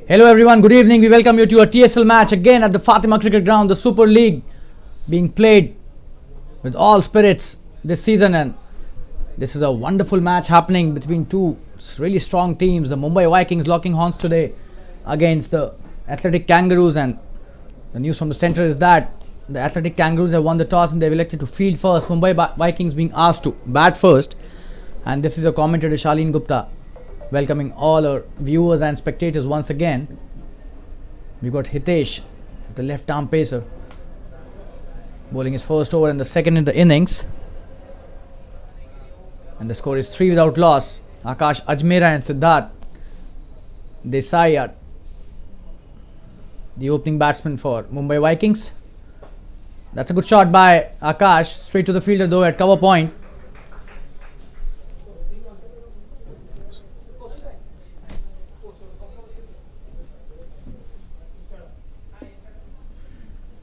Hello everyone, good evening. We welcome you to a TSL match again at the Fatima Cricket Ground, the Super League being played with all spirits this season, and this is a wonderful match happening between two really strong teams. The Mumbai Vikings locking horns today against the Athletic Kangaroos, and the news from the centre is that the Athletic Kangaroos have won the toss and they've elected to field first. Mumbai Vikings being asked to bat first, and this is a commentator Shaleen Gupta welcoming all our viewers and spectators once again. We got Hitesh, the left arm pacer, bowling his first over and the second in the innings, and the score is 3 without loss. Akash Ajmera and Siddharth Desai are the opening batsmen for Mumbai Vikings. That's a good shot by Akash, straight to the fielder though at cover point.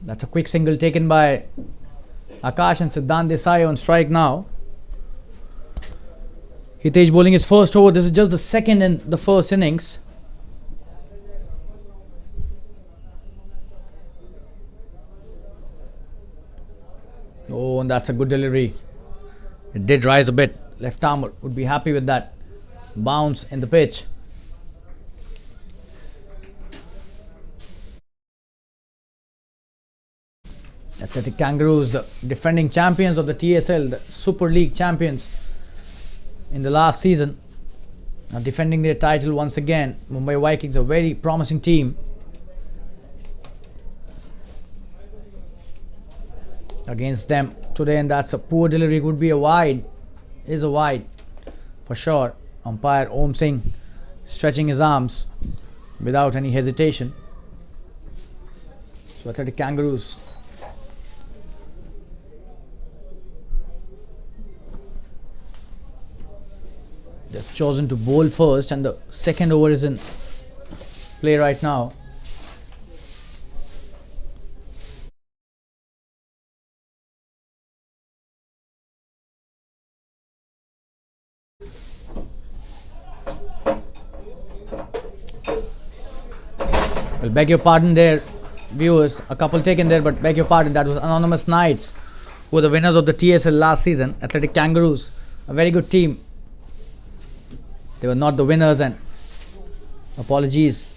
That's a quick single taken by Akash, and Siddharth Desai on strike now. Hitesh bowling his first over. This is just the second in the first innings. Oh, and that's a good delivery. It did rise a bit. Left armer would be happy with that bounce in the pitch. Athletic Kangaroos, the defending champions of the TSL, the Super League champions in the last season, are defending their title once again. Mumbai Vikings, a very promising team. Against them today, and that's a poor delivery. Would be a wide, is a wide for sure. Umpire Om Singh stretching his arms without any hesitation. So Athletic Kangaroos they've chosen to bowl first, and the second over is in play right now. Well, beg your pardon there, viewers. A couple taken there, but beg your pardon. That was Anonymous Knights, who were the winners of the TSL last season. Athletic Kangaroos, a very good team. They were not the winners, and apologies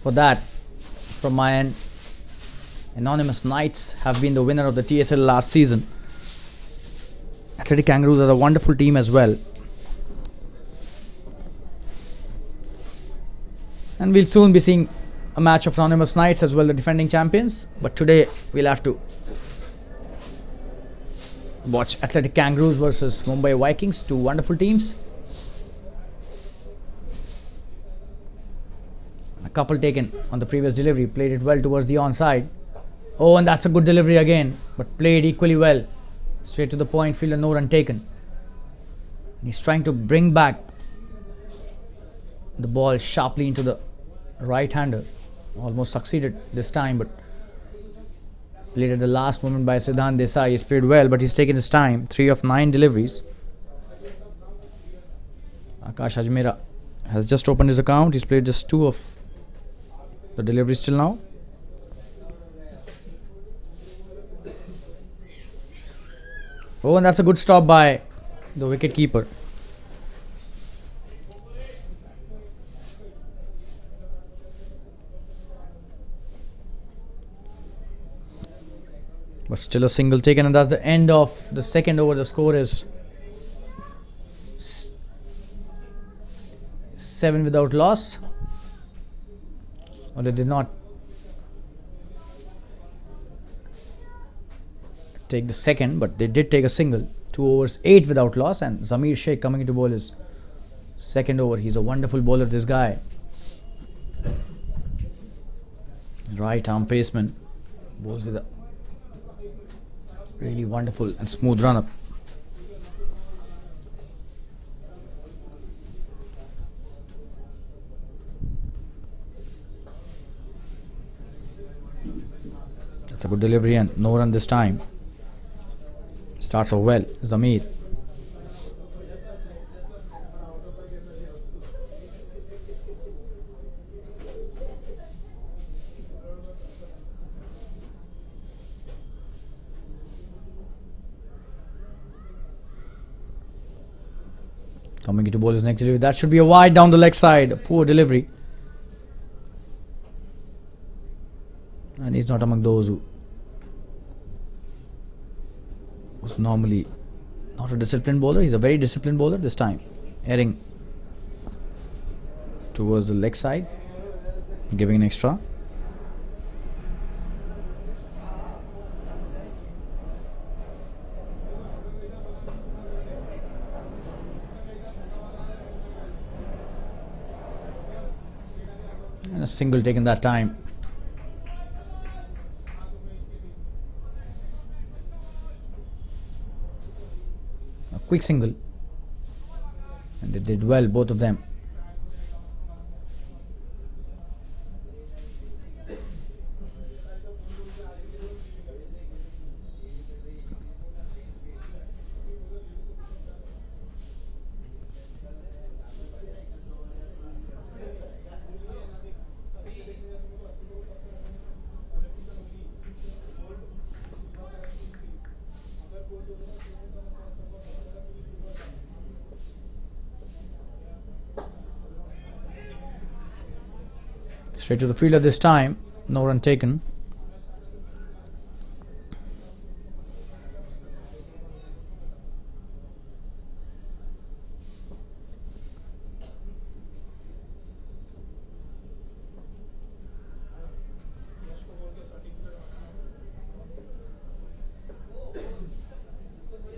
for that from my end. Anonymous Knights have been the winner of the TSL last season. Athletic Kangaroos are a wonderful team as well, and we'll soon be seeing a match of Anonymous Knights as well, the defending champions. But today we'll have to watch Athletic Kangaroos versus Mumbai Vikings, two wonderful teams. A couple taken on the previous delivery, played it well towards the onside. Oh, and that's a good delivery again, but played equally well. Straight to the point, fielder, no run taken. And he's trying to bring back the ball sharply into the right-hander. Almost succeeded this time, but played at the last moment by Siddharth Desai. He's played well, but he's taken his time. 3 of 9 deliveries. Akash Ajmera has just opened his account. He's played just 2 of the deliveries till now. Oh, and that's a good stop by the wicket keeper. But still a single taken, and that's the end of the second over. The score is 7 without loss. Or they did not take the second, but they did take a single. 2 overs, 8 without loss, and Zamir Sheikh coming into bowl his second over. He's a wonderful bowler, this guy. Right arm paceman, bowls with a really wonderful and smooth run up. That's a good delivery, and no run this time. Starts off well, Zamir. Coming into bowler's next delivery. That should be a wide down the leg side. A poor delivery. And he's not among those who's normally not a disciplined bowler. He's a very disciplined bowler this time. Heading towards the leg side. Giving an extra. And a single taken that time. A quick single. And they did well, both of them. Straight to the fielder this time. No run taken.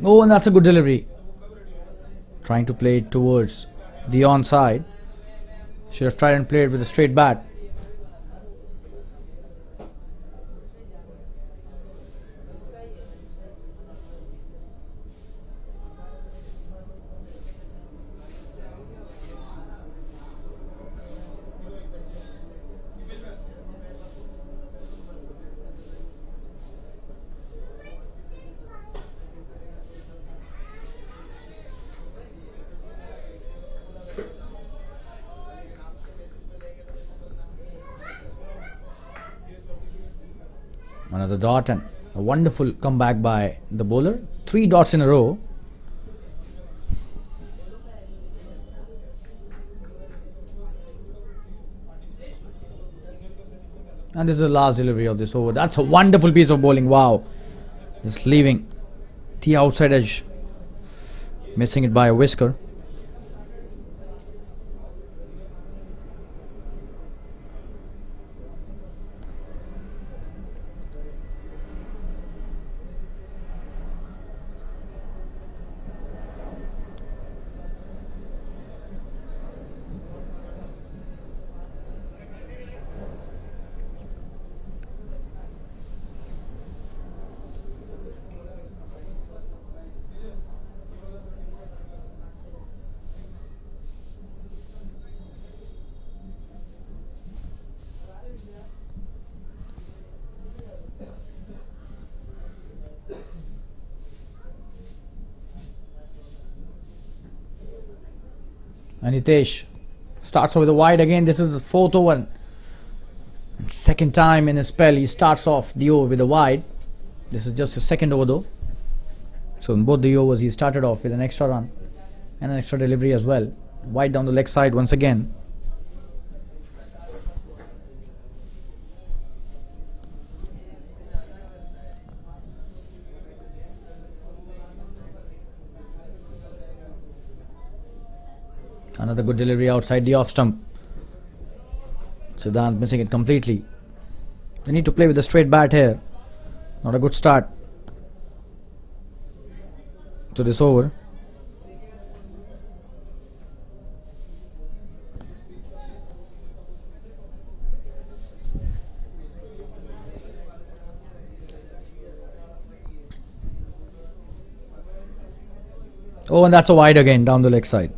Oh, and that's a good delivery. Trying to play it towards the onside. Should have tried and played with a straight bat. Another dot and a wonderful comeback by the bowler. 3 dots in a row. And this is the last delivery of this over. That's a wonderful piece of bowling. Wow. Just leaving the outside edge. Missing it by a whisker. And Hitesh starts off with a wide again. This is the 4th over. Second time in a spell he starts off the over with a wide. This is just his second over though. So in both the overs he started off with an extra run and an extra delivery as well. Wide down the leg side once again. Another good delivery outside the off stump. Siddhant missing it completely. They need to play with a straight bat here. Not a good start to this over. Oh, and that's a wide again down the leg side.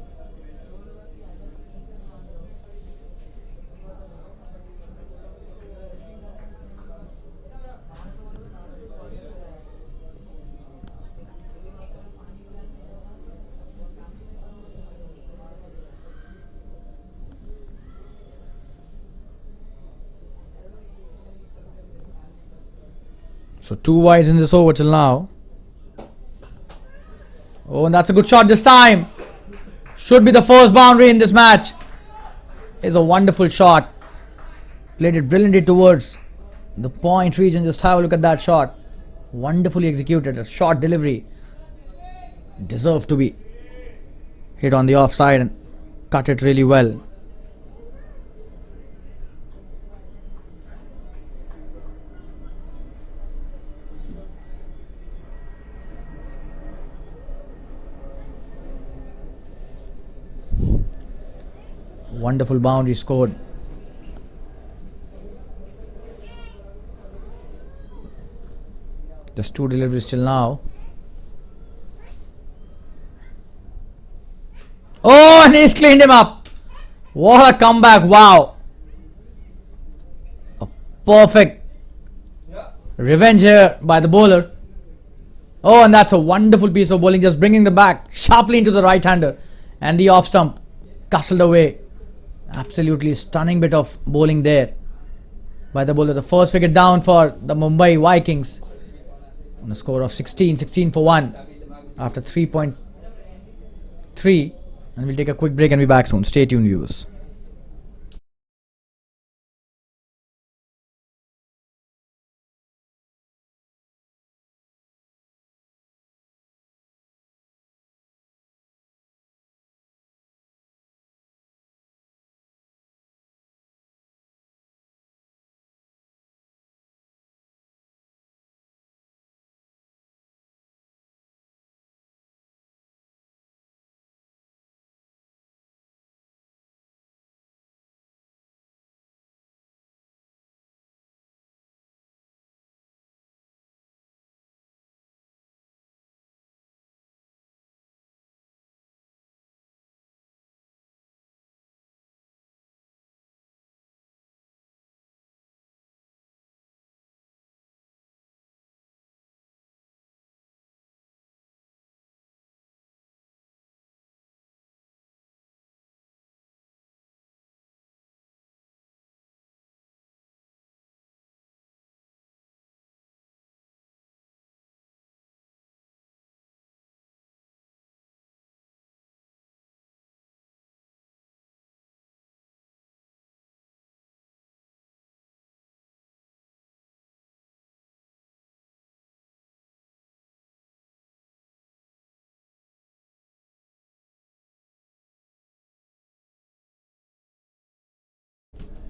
So 2 wides in this over till now. Oh, and that's a good shot this time. Should be the first boundary in this match. Is a wonderful shot. Played it brilliantly towards the point region. Just have a look at that shot. Wonderfully executed. A short delivery. Deserved to be hit on the offside and cut it really well. Wonderful boundary scored. Just 2 deliveries till now. Oh, and he's cleaned him up. What a comeback. Wow. A perfect revenge here by the bowler. Oh, and that's a wonderful piece of bowling. Just bringing the back sharply into the right-hander. And the off stump castled away. Absolutely stunning bit of bowling there by the bowler. The first wicket down for the Mumbai Vikings on a score of 16 for 1 after 3.3. And we'll take a quick break and be back soon. Stay tuned, viewers.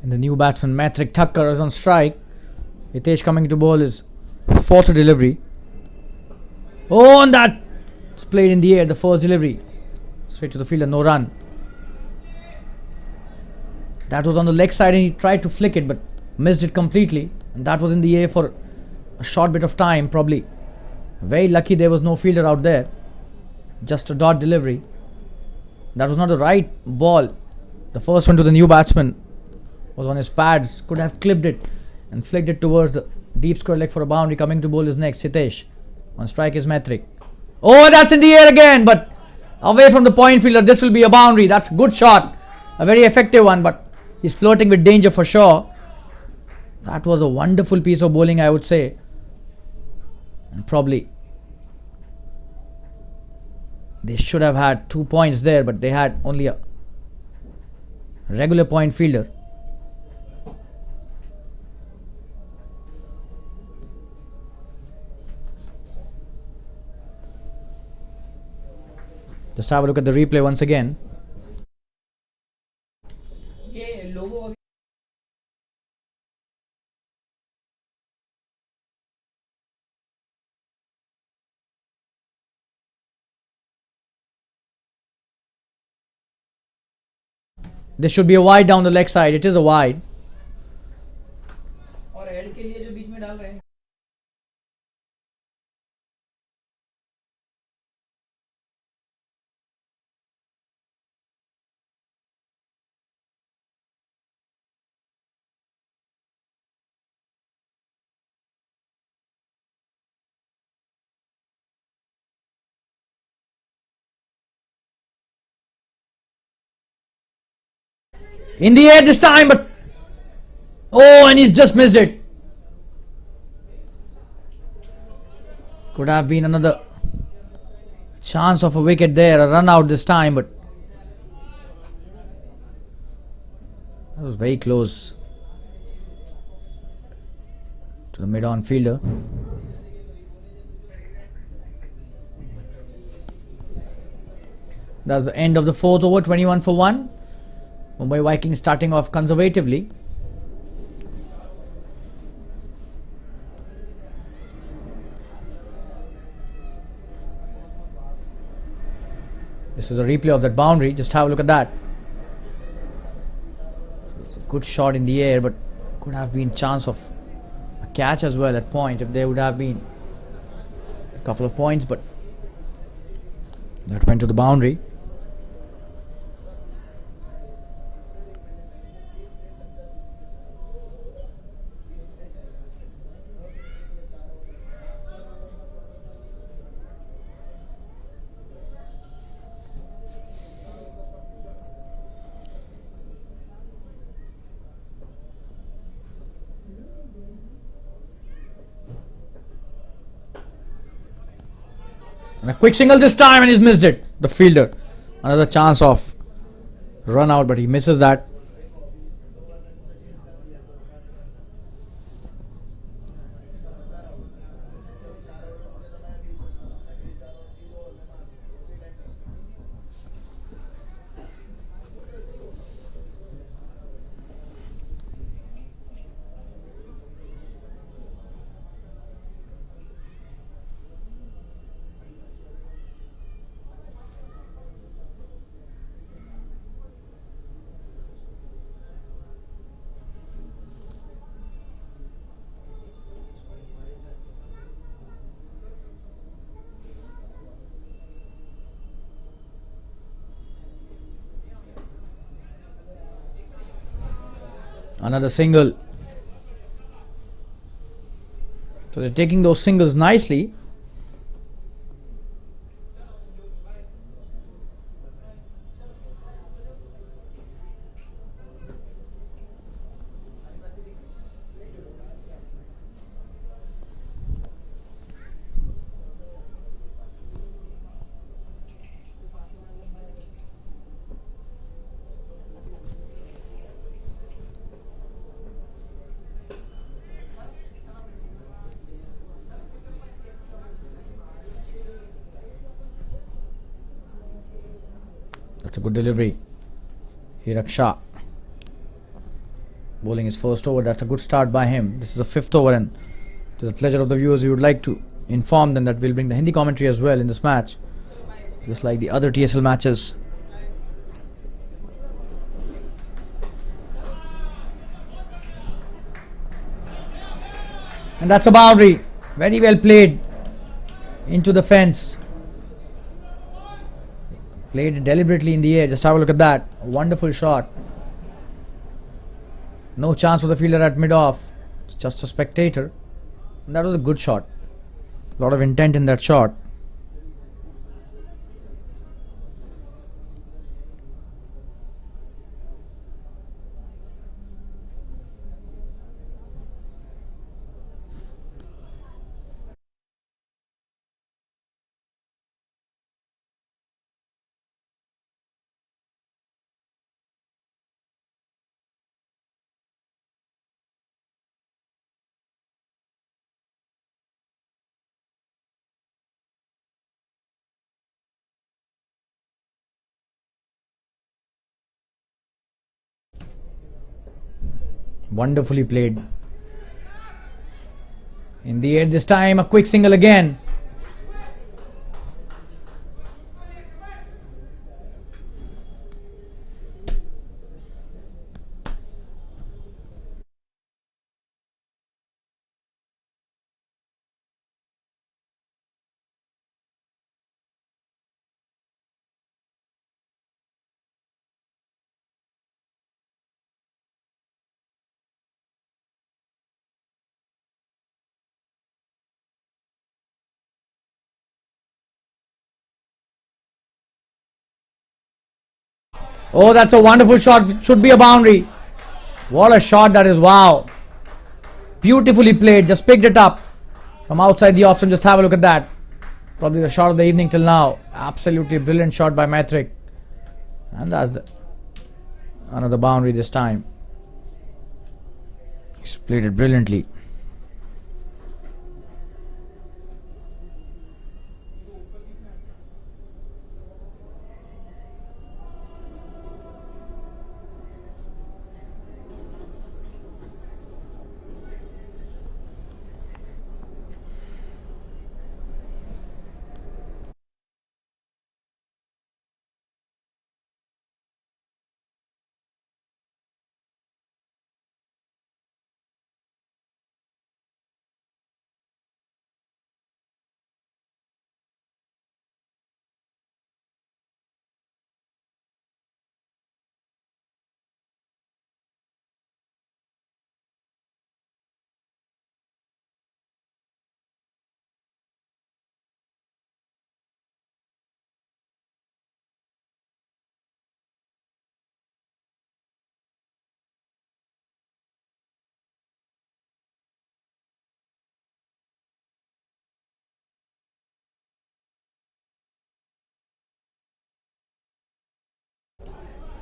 And the new batsman Matrick Thakkar is on strike. Hitesh coming to bowl his 4th delivery. Oh, and that's played in the air. The first delivery straight to the fielder, no run. That was on the leg side and he tried to flick it but missed it completely. And that was in the air for a short bit of time, probably. Very lucky there was no fielder out there. Just a dot delivery. That was not the right ball. The first one to the new batsman was on his pads. Could have clipped it and flicked it towards the deep square leg for a boundary. Coming to bowl is next Hitesh. On strike is Matrick. Oh, that's in the air again, but away from the point fielder. This will be a boundary. That's a good shot. A very effective one, but he's flirting with danger for sure. That was a wonderful piece of bowling, I would say. And probably they should have had 2 points there, but they had only a regular point fielder. Just have a look at the replay once again. This should be a wide down the leg side. It is a wide. In the air this time, but oh, and he's just missed it. Could have been another chance of a wicket there, a run out this time, but was very close to the mid-on fielder. That's the end of the 4th over, 21 for 1. Mumbai Vikings starting off conservatively. This is a replay of that boundary. Just have a look at that. Good shot in the air, but could have been chance of a catch as well at point if there would have been a couple of points, but that went to the boundary. And a quick single this time, and he's missed it. The fielder. Another chance of run out, but he misses that. Another single. So they're taking those singles nicely. That's a good delivery. Hiraksha bowling his first over. That's a good start by him. This is the 5th over, and to the pleasure of the viewers, we would like to inform them that we'll bring the Hindi commentary as well in this match, just like the other TSL matches. And that's a boundary. Very well played into the fence. Played deliberately in the air. Just have a look at that. A wonderful shot. No chance for the fielder at mid-off. It's just a spectator. And that was a good shot. A lot of intent in that shot. Wonderfully played. In the air this time, a quick single again. Oh, that's a wonderful shot. It should be a boundary. What a shot that is. Wow. Beautifully played. Just picked it up from outside the off stump. Just have a look at that. Probably the shot of the evening till now. Absolutely brilliant shot by Maitrik. And that's another boundary this time. He's played it brilliantly.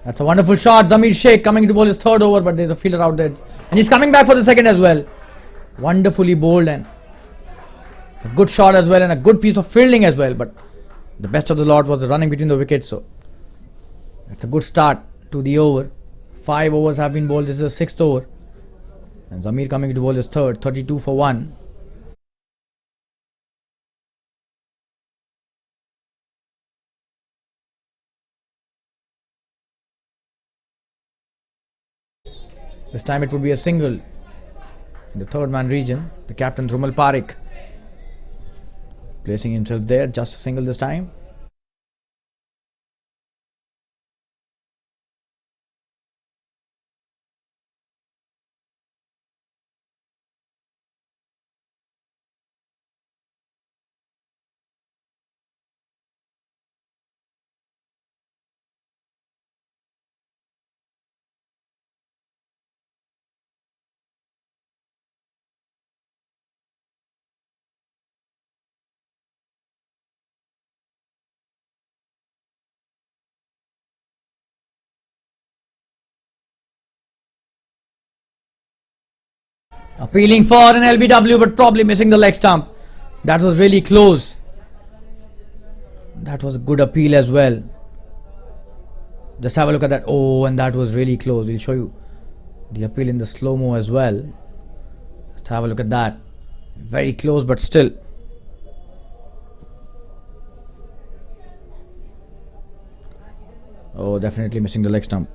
That's a wonderful shot. Zamir Sheikh coming to bowl his third over, but there's a fielder out there. And he's coming back for the second as well. Wonderfully bowled and a good shot as well, and a good piece of fielding as well. But the best of the lot was the running between the wickets. So it's a good start to the over. 5 overs have been bowled. This is the 6th over. And Zamir coming to bowl his third, 32 for 1. This time it would be a single in the third man region. The captain Rumal Parekh placing himself there, just a single this time. Appealing for an LBW, but probably missing the leg stump. That was really close. That was a good appeal as well. Just have a look at that. Oh, and that was really close. We'll show you the appeal in the slow-mo as well. Just have a look at that. Very close, but still. Oh, definitely missing the leg stump.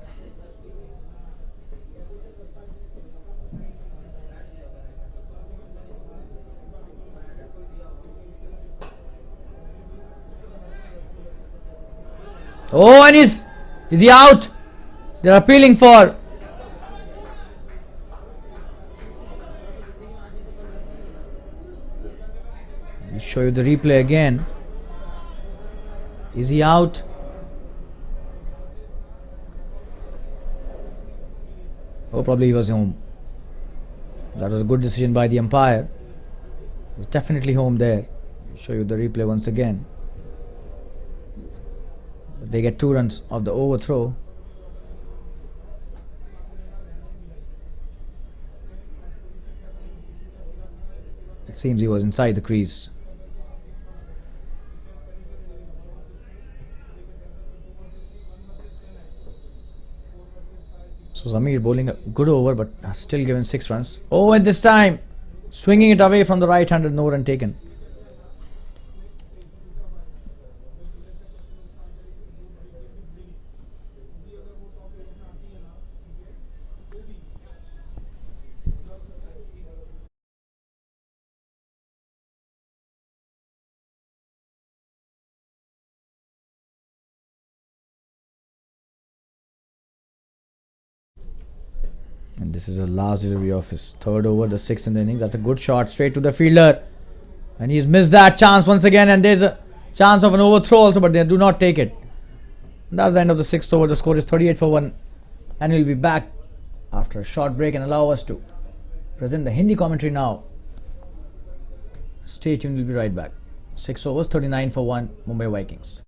Oh, and is he out? They're appealing for. I'll show you the replay again. Is he out? Oh, probably he was home. That was a good decision by the umpire. He's definitely home there. I'll show you the replay once again. They get 2 runs of the overthrow. It seems he was inside the crease. So Zamir bowling a good over, but has still given 6 runs. Oh, and this time swinging it away from the right-handed, no run taken. And this is the last delivery of his third over, the 6th in the innings. That's a good shot straight to the fielder. And he's missed that chance once again. And there's a chance of an overthrow also, but they do not take it. And that's the end of the 6th over. The score is 38 for 1. And we'll be back after a short break and allow us to present the Hindi commentary now. Stay tuned, we'll be right back. 6 overs, 39 for 1, Mumbai Vikings.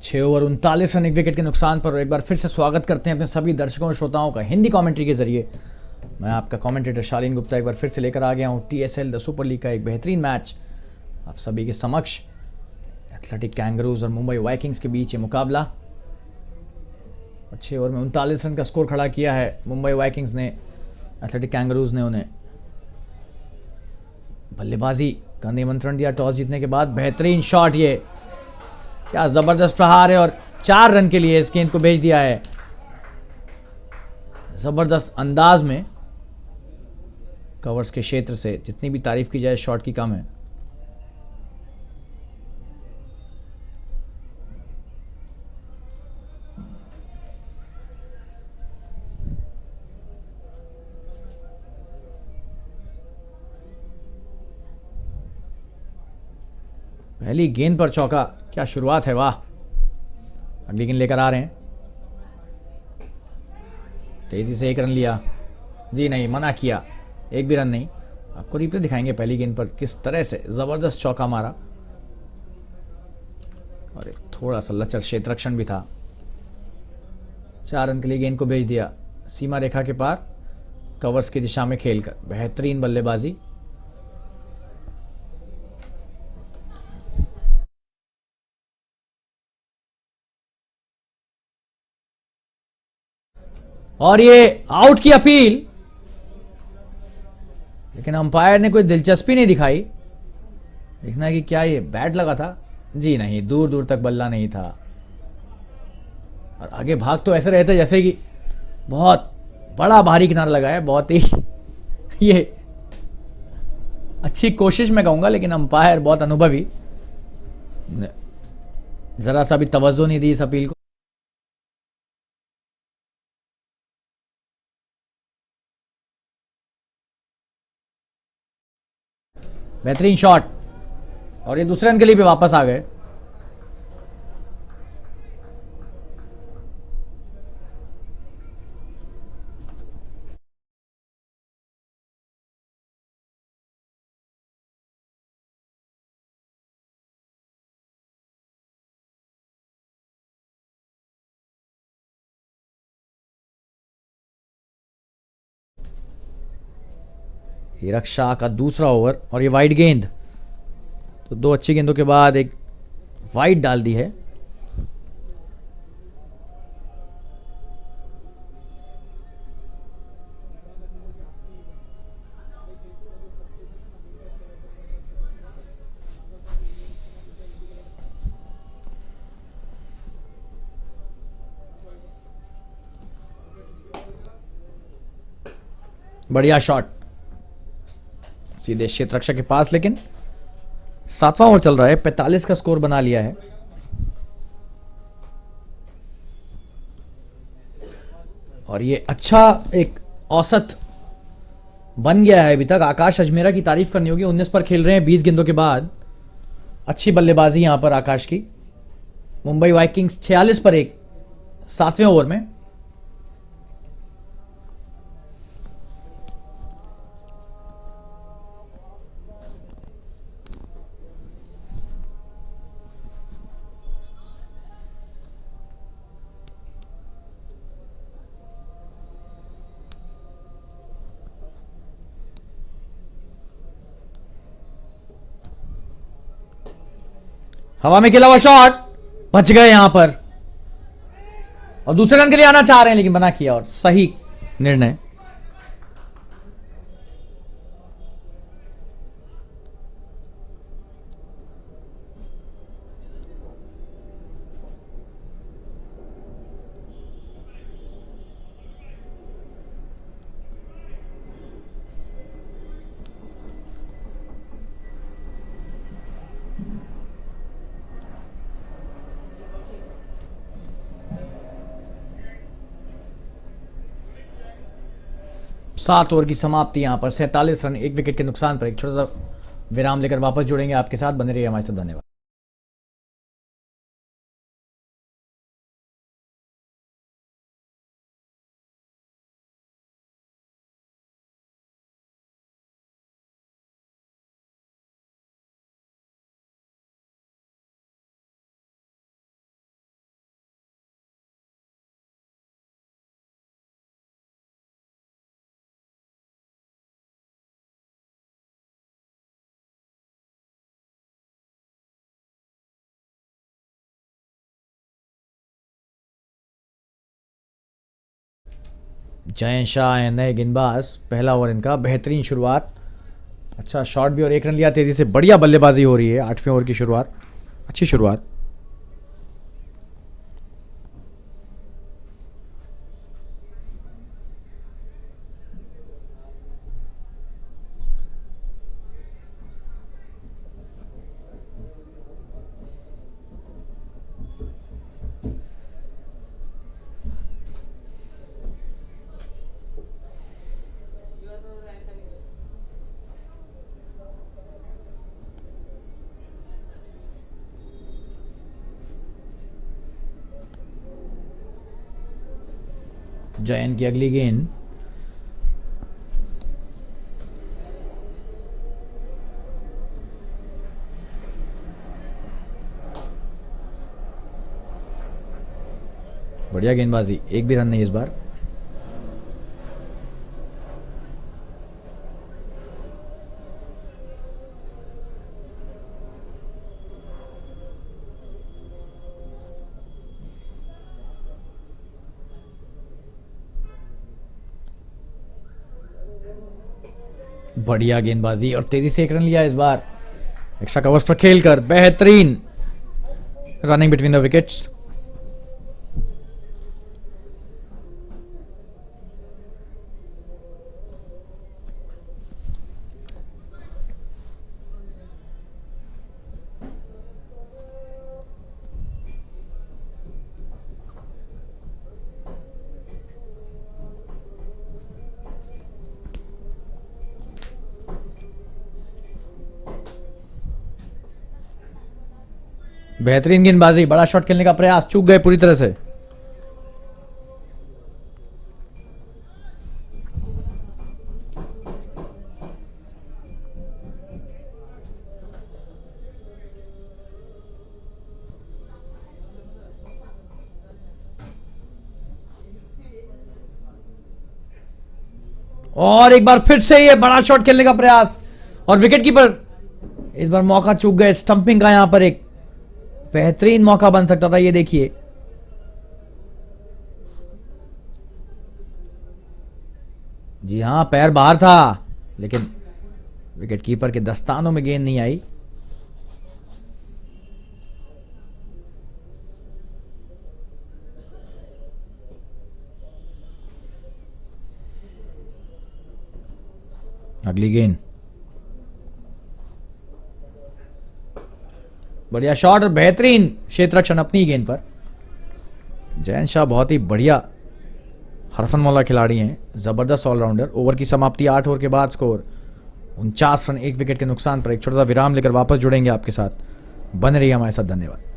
6 over 39 run, 1 wicket के नुकसान पर। एक बार फिर से स्वागत करते हैं अपने सभी दर्शकों और श्रोताओं का हिंदी कमेंट्री के जरिए। मैं आपका कमेंटेटर शालीन गुप्ता एक बार फिर से लेकर आ गया हूँ TSL द सुपर लीग का एक बेहतरीन मैच आप सभी के समक्ष। एथलेटिक कैंगरूज और मुंबई वाइकिंग्स के बीच ये मुकाबला। 6 ओवर में 39 रन का स्कोर खड़ा किया है मुंबई वाइकिंग्स ने। एथलेटिक कैंगरूज ने उन्हें बल्लेबाजी का निमंत्रण दिया टॉस जीतने के बाद। बेहतरीन शॉट, ये क्या जबरदस्त प्रहार है और 4 रन के लिए इस गेंद को भेज दिया है। जबरदस्त अंदाज में कवर्स के क्षेत्र से, जितनी भी तारीफ की जाए शॉट की कम है। पहली गेंद पर चौका, क्या शुरुआत है, वाह। अगली गेंद लेकर आ रहे हैं, तेजी से 1 रन लिया, जी नहीं, मना किया, एक भी रन नहीं। आपको रिप्ले दिखाएंगे पहली गेंद पर किस तरह से जबरदस्त चौका मारा और एक थोड़ा सा लचर क्षेत्ररक्षण भी था। 4 रन के लिए गेंद को भेज दिया सीमा रेखा के पार, कवर्स की दिशा में खेलकर। बेहतरीन बल्लेबाजी। और ये आउट की अपील, लेकिन अंपायर ने कोई दिलचस्पी नहीं दिखाई। देखना कि क्या ये बैट लगा था, जी नहीं, दूर दूर तक बल्ला नहीं था। और आगे भाग तो ऐसे रहे थे जैसे कि बहुत बड़ा भारी किनारा लगा है। बहुत ही ये अच्छी कोशिश मैं कहूंगा, लेकिन अंपायर बहुत अनुभवी, जरा सा भी तवज्जो नहीं दी इस अपील को। बेहतरीन शॉट, और ये दूसरे रन के लिए भी वापस आ गए। हीरक शाह का दूसरा ओवर और ये वाइड गेंद, तो 2 अच्छी गेंदों के बाद एक वाइड डाल दी है। बढ़िया शॉट, सीधे क्षेत्र रक्षक के पास, लेकिन 7वां ओवर चल रहा है, 45 का स्कोर बना लिया है। और ये अच्छा एक औसत बन गया है अभी तक। आकाश अजमेरा की तारीफ करनी होगी, 19 पर खेल रहे हैं 20 गेंदों के बाद। अच्छी बल्लेबाजी यहां पर आकाश की। मुंबई वाइकिंग्स 46 पर 1 7वें ओवर में। हवा में खेला हुआ शॉट, बच गए यहां पर, और दूसरे रन के लिए आना चाह रहे हैं लेकिन मना किया, और सही निर्णय। सात ओवर की समाप्ति यहां पर, 47 रन 1 विकेट के नुकसान पर। एक छोटा सा विराम लेकर वापस जुड़ेंगे आपके साथ, बने रहिए हमारे साथ, धन्यवाद। जयन शाह है नए गेंदबाज, पहला ओवर इनका, बेहतरीन शुरुआत, अच्छा शॉट भी और 1 रन लिया तेजी से, बढ़िया बल्लेबाजी हो रही है 8वें ओवर की शुरुआत, अच्छी शुरुआत। जयन की अगली गेंद, बढ़िया गेंदबाजी, एक भी रन नहीं इस बार। बढ़िया गेंदबाजी और तेजी से 1 रन लिया इस बार, एक्स्ट्रा कवर्स पर खेलकर, बेहतरीन रनिंग बिटवीन द विकेट्स। बेहतरीन गेंदबाजी, बड़ा शॉट खेलने का प्रयास, चूक गए पूरी तरह से। और एक बार फिर से ये बड़ा शॉट खेलने का प्रयास और विकेट कीपर इस बार मौका चूक गए, स्टंपिंग का यहां पर एक बेहतरीन मौका बन सकता था, ये देखिए। जी हां, पैर बाहर था लेकिन विकेट कीपर के दस्तानों में गेंद नहीं आई। अगली गेंद, बढ़िया शॉट और बेहतरीन क्षेत्र रक्षण अपनी गेंद पर। जयन शाह बहुत ही बढ़िया हरफनमौला खिलाड़ी हैं, जबरदस्त ऑलराउंडर। ओवर की समाप्ति 8 ओवर के बाद स्कोर 49 रन 1 विकेट के नुकसान पर। एक छोटा सा विराम लेकर वापस जुड़ेंगे आपके साथ, बने रहिए हमारे साथ, धन्यवाद।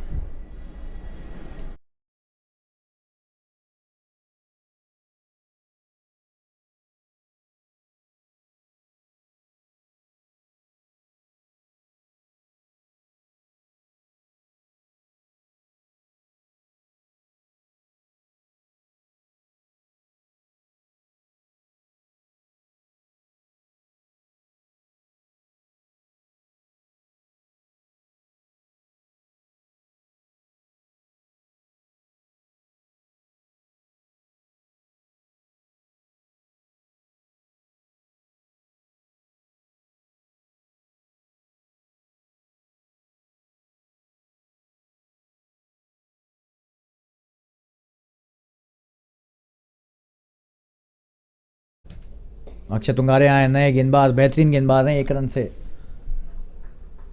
अक्षय तुंगारे आए नए गेंदबाज, बेहतरीन गेंदबाज हैं, 1 रन से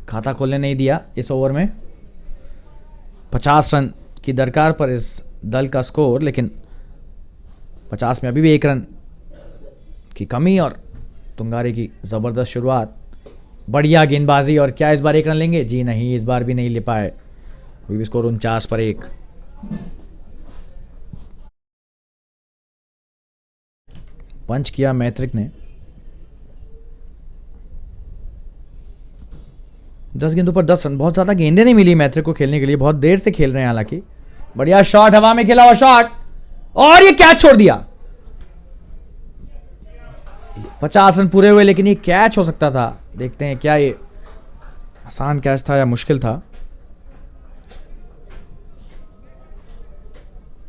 खाता खोलने नहीं दिया इस ओवर में। 50 रन की दरकार पर इस दल का स्कोर, लेकिन 50 में अभी भी 1 रन की कमी और तुंगारे की जबरदस्त शुरुआत, बढ़िया गेंदबाजी। और क्या इस बार 1 रन लेंगे? जी नहीं, इस बार भी नहीं ले पाए, अभी भी स्कोर 49 पर 1। पंच किया मैत्रिक ने। 10 गेंदों पर 10 रन, बहुत ज्यादा गेंदें नहीं मिली मैत्रिक को खेलने के लिए, बहुत देर से खेल रहे हैं हालांकि। बढ़िया शॉट, हवा में खेला हुआ शॉट और ये कैच छोड़ दिया। 50 रन पूरे हुए लेकिन ये कैच हो सकता था। देखते हैं क्या ये आसान कैच था या मुश्किल था।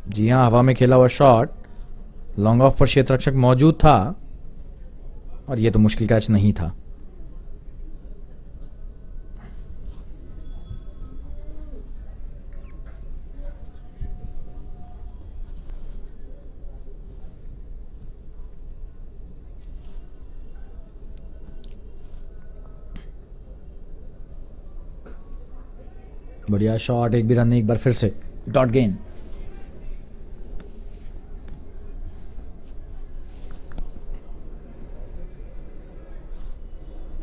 जी हां, हवा में खेला हुआ शॉट लॉन्ग ऑफ पर क्षेत्ररक्षक मौजूद था और ये तो मुश्किल कैच नहीं था। बढ़िया शॉट, एक भी रन नहीं, एक बार फिर से डॉट गेंद।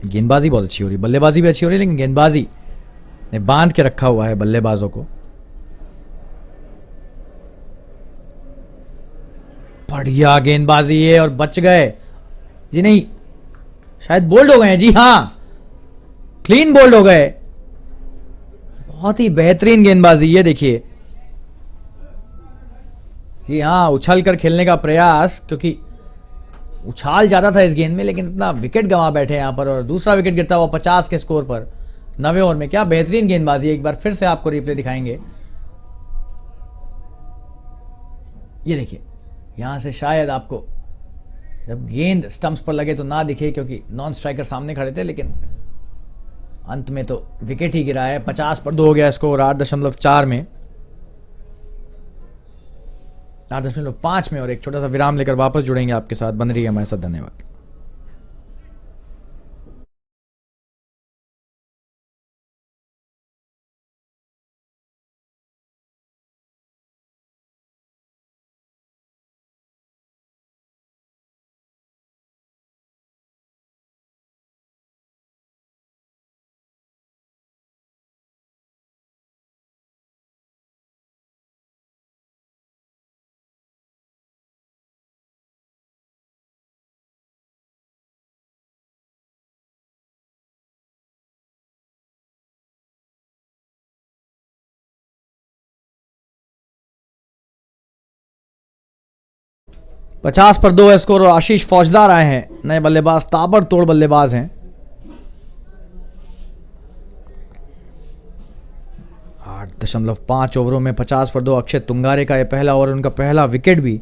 गेंदबाजी बहुत अच्छी हो रही, बल्लेबाजी भी अच्छी हो रही है, लेकिन गेंदबाजी ने बांध के रखा हुआ है बल्लेबाजों को। बढ़िया गेंदबाजी है और बच गए जी, नहीं शायद बोल्ड हो गए हैं। जी हां, क्लीन बोल्ड हो गए। बहुत ही बेहतरीन गेंदबाजी, ये देखिए। जी हाँ, उछल कर खेलने का प्रयास, क्योंकि उछाल ज्यादा था इस गेंद में, लेकिन इतना विकेट गंवा बैठे यहां पर और दूसरा विकेट गिरता हुआ 50 के स्कोर पर 9वें ओवर में। क्या बेहतरीन गेंदबाजी, एक बार फिर से आपको रिप्ले दिखाएंगे। ये देखिए, यहां से शायद आपको जब गेंद स्टंप्स पर लगे तो ना दिखे, क्योंकि नॉन स्ट्राइकर सामने खड़े थे, लेकिन अंत में तो विकेट ही गिरा है। 50 पर 2 हो गया स्कोर 8.4 में, 8.5 में। और एक छोटा सा विराम लेकर वापस जुड़ेंगे आपके साथ। बन रही है हमारे साथ, धन्यवाद। पचास पर 2 है स्कोर और आशीष फौजदार आए हैं, नए बल्लेबाज, ताबड़तोड़ बल्लेबाज हैं। 8.5 ओवरों में 50 पर 2। अक्षय तुंगारे का यह पहला ओवर, उनका पहला विकेट भी।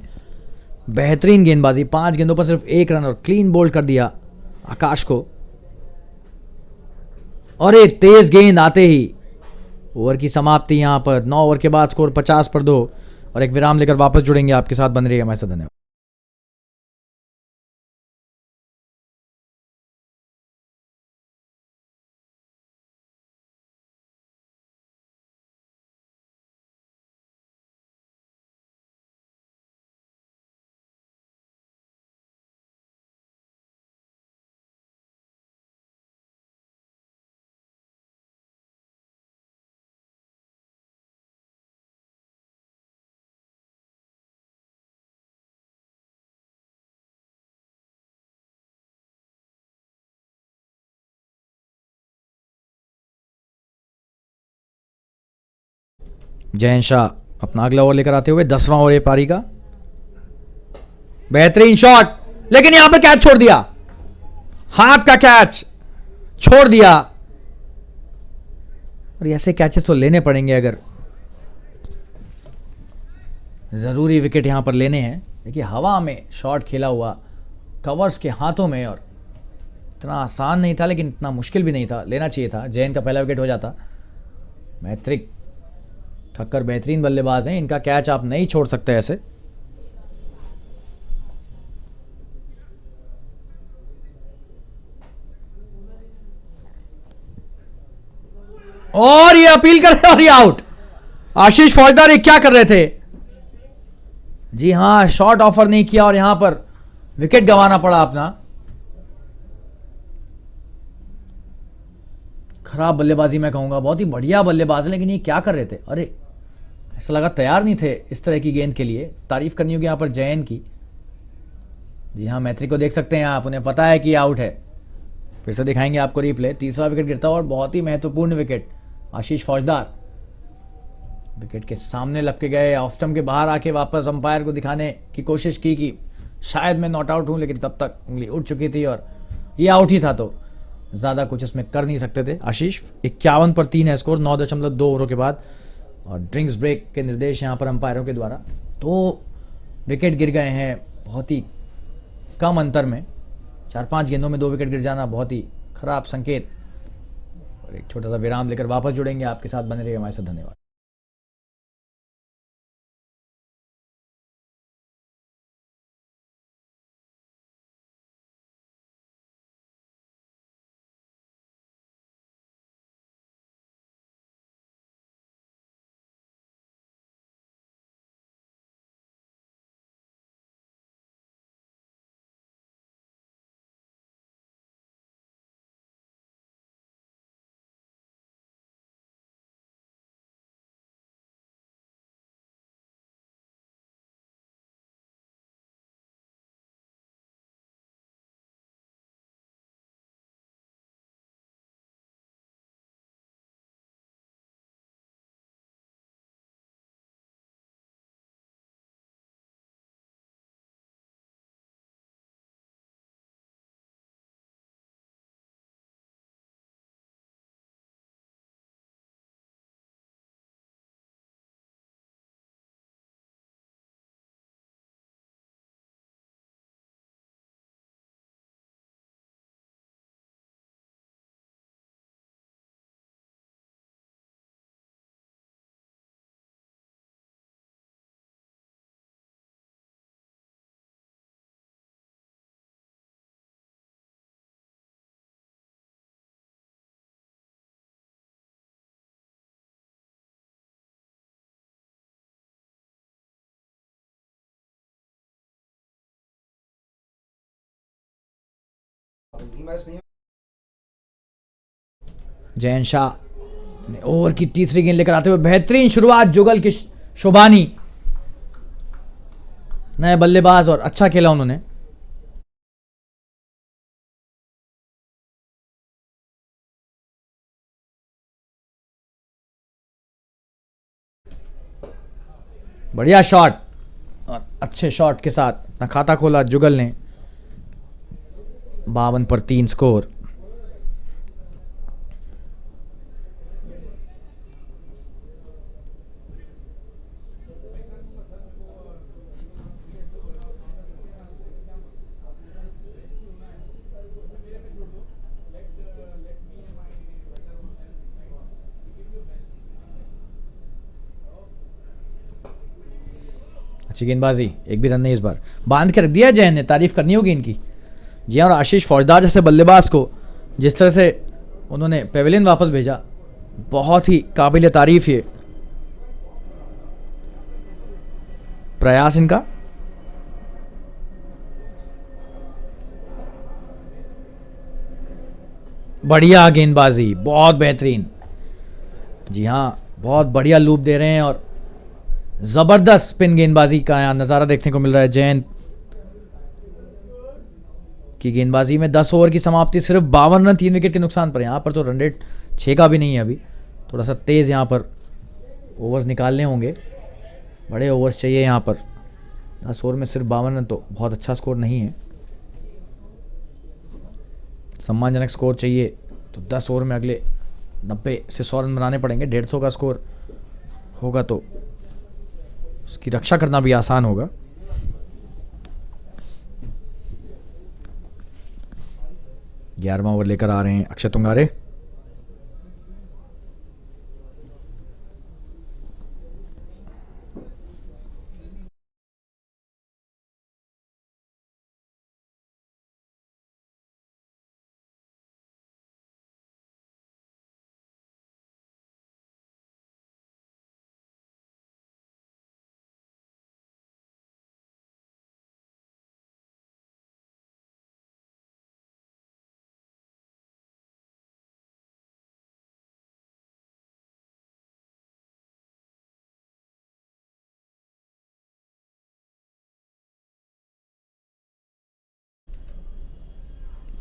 बेहतरीन गेंदबाजी, 5 गेंदों पर सिर्फ 1 रन और क्लीन बोल्ड कर दिया आकाश को। और एक तेज गेंद आते ही ओवर की समाप्ति। यहां पर 9 ओवर के बाद स्कोर 50 पर 2 और एक विराम लेकर वापस जुड़ेंगे आपके साथ। बन रही है हमारे साथ, धन्यवाद। जयन शाह अपना अगला ओवर लेकर आते हुए 10वां ओवर पारी का। बेहतरीन शॉट, लेकिन यहां पर कैच छोड़ दिया, हाथ का कैच छोड़ दिया। और ऐसे कैचेस तो लेने पड़ेंगे अगर जरूरी विकेट यहां पर लेने हैं। देखिए, हवा में शॉट खेला हुआ, कवर्स के हाथों में, और इतना आसान नहीं था, लेकिन इतना मुश्किल भी नहीं था। लेना चाहिए था, जैन का पहला विकेट हो जाता। मैत्रिक ठक्कर बेहतरीन बल्लेबाज हैं, इनका कैच आप नहीं छोड़ सकते ऐसे। और ये अपील कर रहे और ये आउट। आशीष फौजदार ये क्या कर रहे थे? जी हां, शॉट ऑफर नहीं किया और यहां पर विकेट गंवाना पड़ा अपना। खराब बल्लेबाजी मैं कहूंगा, बहुत ही बढ़िया बल्लेबाज है, लेकिन ये क्या कर रहे थे? अरे, ऐसा लगा तैयार नहीं थे इस तरह की गेंद के लिए। तारीफ करनी होगी यहां पर जयन की। जी हाँ, मैत्री को देख सकते हैं आप, उन्हें पता है कि आउट है। फिर से दिखाएंगे आपको रिप्ले। तीसरा विकेट गिरता और बहुत ही महत्वपूर्ण विकेट। आशीष फौजदार विकेट के सामने लपके गए, ऑफ स्टंप के बाहर आके वापस अंपायर को दिखाने की कोशिश की कि शायद मैं नॉट आउट हूं, लेकिन तब तक उंगली उठ चुकी थी और ये आउट ही था, तो ज्यादा कुछ इसमें कर नहीं सकते थे। आशीष 51 पर 3 है स्कोर 9.2 ओवरों के बाद। और ड्रिंक्स ब्रेक के निर्देश यहां पर अंपायरों के द्वारा 2 विकेट गिर गए हैं बहुत ही कम अंतर में 4-5 गेंदों में 2 विकेट गिर जाना बहुत ही खराब संकेत। और एक छोटा सा विराम लेकर वापस जुड़ेंगे, आपके साथ बने रहिए हमारे साथ। धन्यवाद। जयन शाह ने ओवर की तीसरी गेंद लेकर आते हुए बेहतरीन शुरुआत जुगल की शोभानी, नए बल्लेबाज और अच्छा खेला उन्होंने। बढ़िया शॉट और अच्छे शॉट के साथ अपना खाता खोला जुगल ने। 52 पर 3 स्कोर। अच्छी गेंदबाजी, एक भी रन नहीं इस बार। बांध के रख दिया जैन ने, तारीफ करनी होगी इनकी। जी हाँ, और आशीष फौजदार जैसे बल्लेबाज को जिस तरह से उन्होंने पेविलियन वापस भेजा, बहुत ही काबिल तारीफ ये प्रयास इनका। बढ़िया गेंदबाजी, बहुत बेहतरीन। जी हाँ, बहुत बढ़िया लूप दे रहे हैं और जबरदस्त स्पिन गेंदबाजी का यहां नजारा देखने को मिल रहा है। जयंत की गेंदबाजी में 10 ओवर की समाप्ति, सिर्फ 52 रन 3 विकेट के नुकसान पर। यहां पर तो रन रेट 6 का भी नहीं है अभी, थोड़ा सा तेज यहां पर ओवर्स निकालने होंगे, बड़े ओवर्स चाहिए यहां पर। 10 ओवर में सिर्फ 52 रन तो बहुत अच्छा स्कोर नहीं है। सम्मानजनक स्कोर चाहिए तो 10 ओवर में अगले 90 से 100 रन बनाने पड़ेंगे। 150 का स्कोर होगा तो उसकी रक्षा करना भी आसान होगा। ग्यारहवां ओवर लेकर आ रहे हैं अक्षय तुंगारे।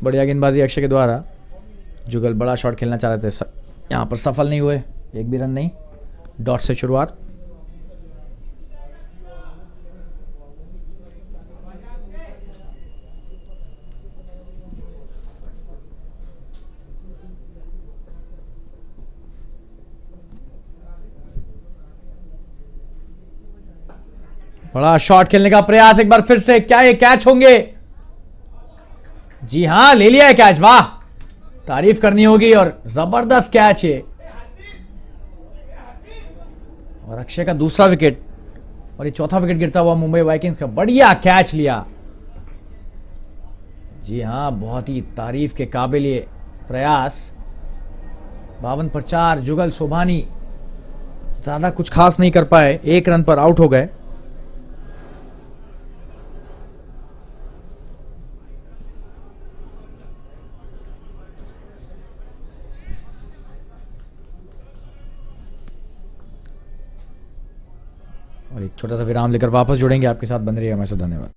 बढ़िया गेंदबाजी अक्षय के द्वारा। जुगल बड़ा शॉट खेलना चाह रहे थे, यहां पर सफल नहीं हुए, एक भी रन नहीं। डॉट से शुरुआत। बड़ा शॉट खेलने का प्रयास एक बार फिर से, क्या ये कैच होंगे? जी हां, ले लिया है कैच, वाह, तारीफ करनी होगी। और जबरदस्त कैच है, और अक्षय का दूसरा विकेट, और ये चौथा विकेट गिरता हुआ मुंबई वाइकिंग्स का। बढ़िया कैच लिया, जी हां, बहुत ही तारीफ के काबिल ये प्रयास। 52 पर 4, जुगल सोभानी ज्यादा कुछ खास नहीं कर पाए, 1 रन पर आउट हो गए। और एक छोटा सा विराम लेकर वापस जुड़ेंगे आपके साथ, बन रही है हमारे साथ, धन्यवाद।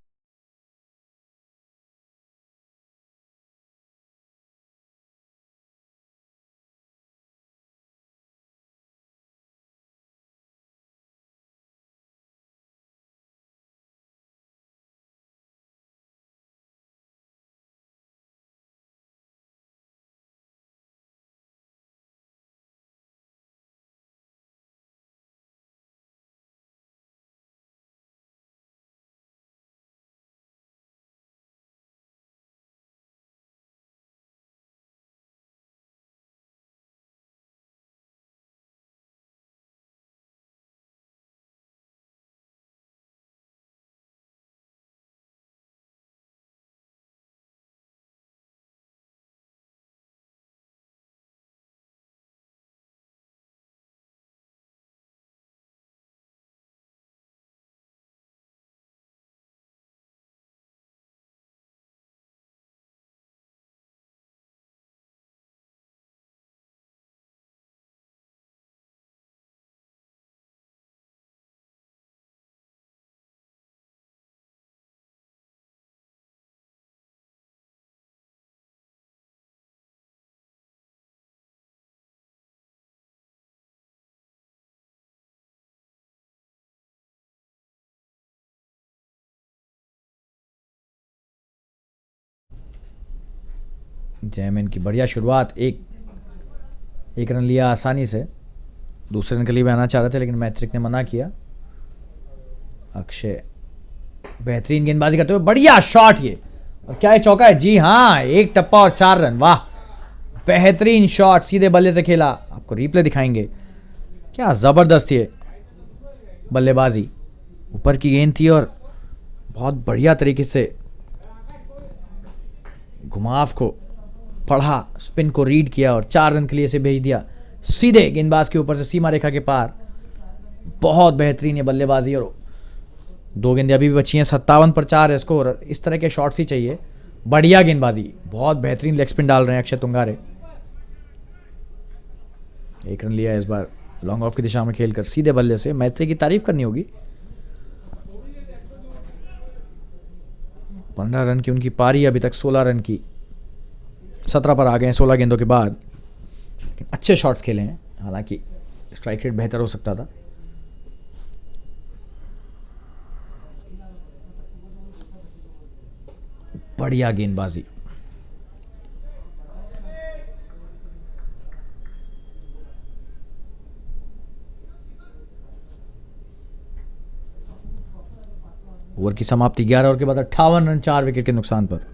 जयमैन की बढ़िया शुरुआत, एक रन लिया आसानी से। दूसरे रन के लिए भी आना चाह रहे थे, लेकिन मैत्रिक ने मना किया। अक्षय बेहतरीन गेंदबाजी करते हुए, बढ़िया शॉट ये, और क्या ये चौका है? जी हां, 1 टप्पा और 4 रन, वाह, बेहतरीन शॉट, सीधे बल्ले से खेला। आपको रिप्ले दिखाएंगे, क्या जबरदस्त ये बल्लेबाजी, ऊपर की गेंद थी और बहुत बढ़िया तरीके से घुमाव को पढ़ा, स्पिन को रीड किया और 4 रन के लिए इसे भेज दिया सीधे गेंदबाज के ऊपर से सीमा रेखा के पार। बहुत बेहतरीन है बल्लेबाजी, और 2 गेंदें अभी भी बची हैं। 57 पर 4 है स्कोर। इस तरह के शॉट्स ही चाहिए, बढ़िया गेंदबाजी, बहुत बेहतरीन लेग स्पिन डाल रहे हैं अक्षय तुंगारे। 1 रन लिया इस बार लॉन्ग ऑफ की दिशा में खेलकर सीधे बल्ले से। मैत्री की तारीफ करनी होगी, 15 रन की उनकी पारी, अभी तक 16 रन की, 17 पर आ गए हैं 16 गेंदों के बाद। अच्छे शॉट्स खेले हैं, हालांकि स्ट्राइक रेट बेहतर हो सकता था। बढ़िया गेंदबाजी, ओवर की समाप्ति 11 ओवर के बाद 58 रन 4 विकेट के नुकसान पर।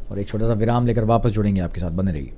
और एक छोटा सा विराम लेकर वापस जुड़ेंगे आपके साथ, बने रहिए।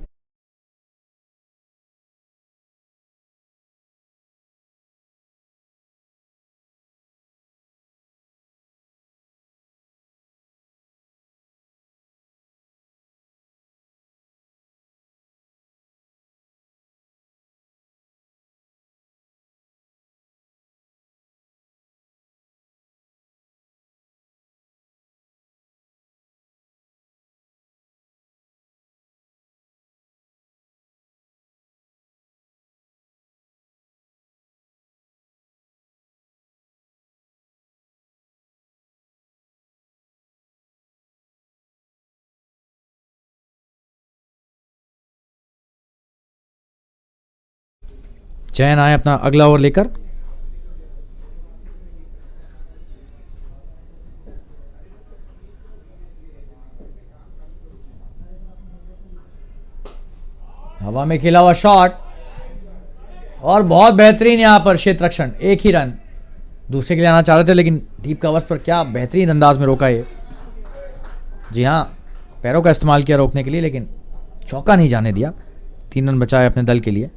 चयन आए अपना अगला ओवर लेकर। हवा में खेला हुआ शॉट, और बहुत बेहतरीन यहां पर क्षेत्र रक्षण, 1 ही रन, दूसरे के लिए आना चाह रहे थे, लेकिन डीप कवर्स पर क्या बेहतरीन अंदाज में रोका ये। जी हाँ, पैरों का इस्तेमाल किया रोकने के लिए, लेकिन चौका नहीं जाने दिया। 3 रन बचाए अपने दल के लिए।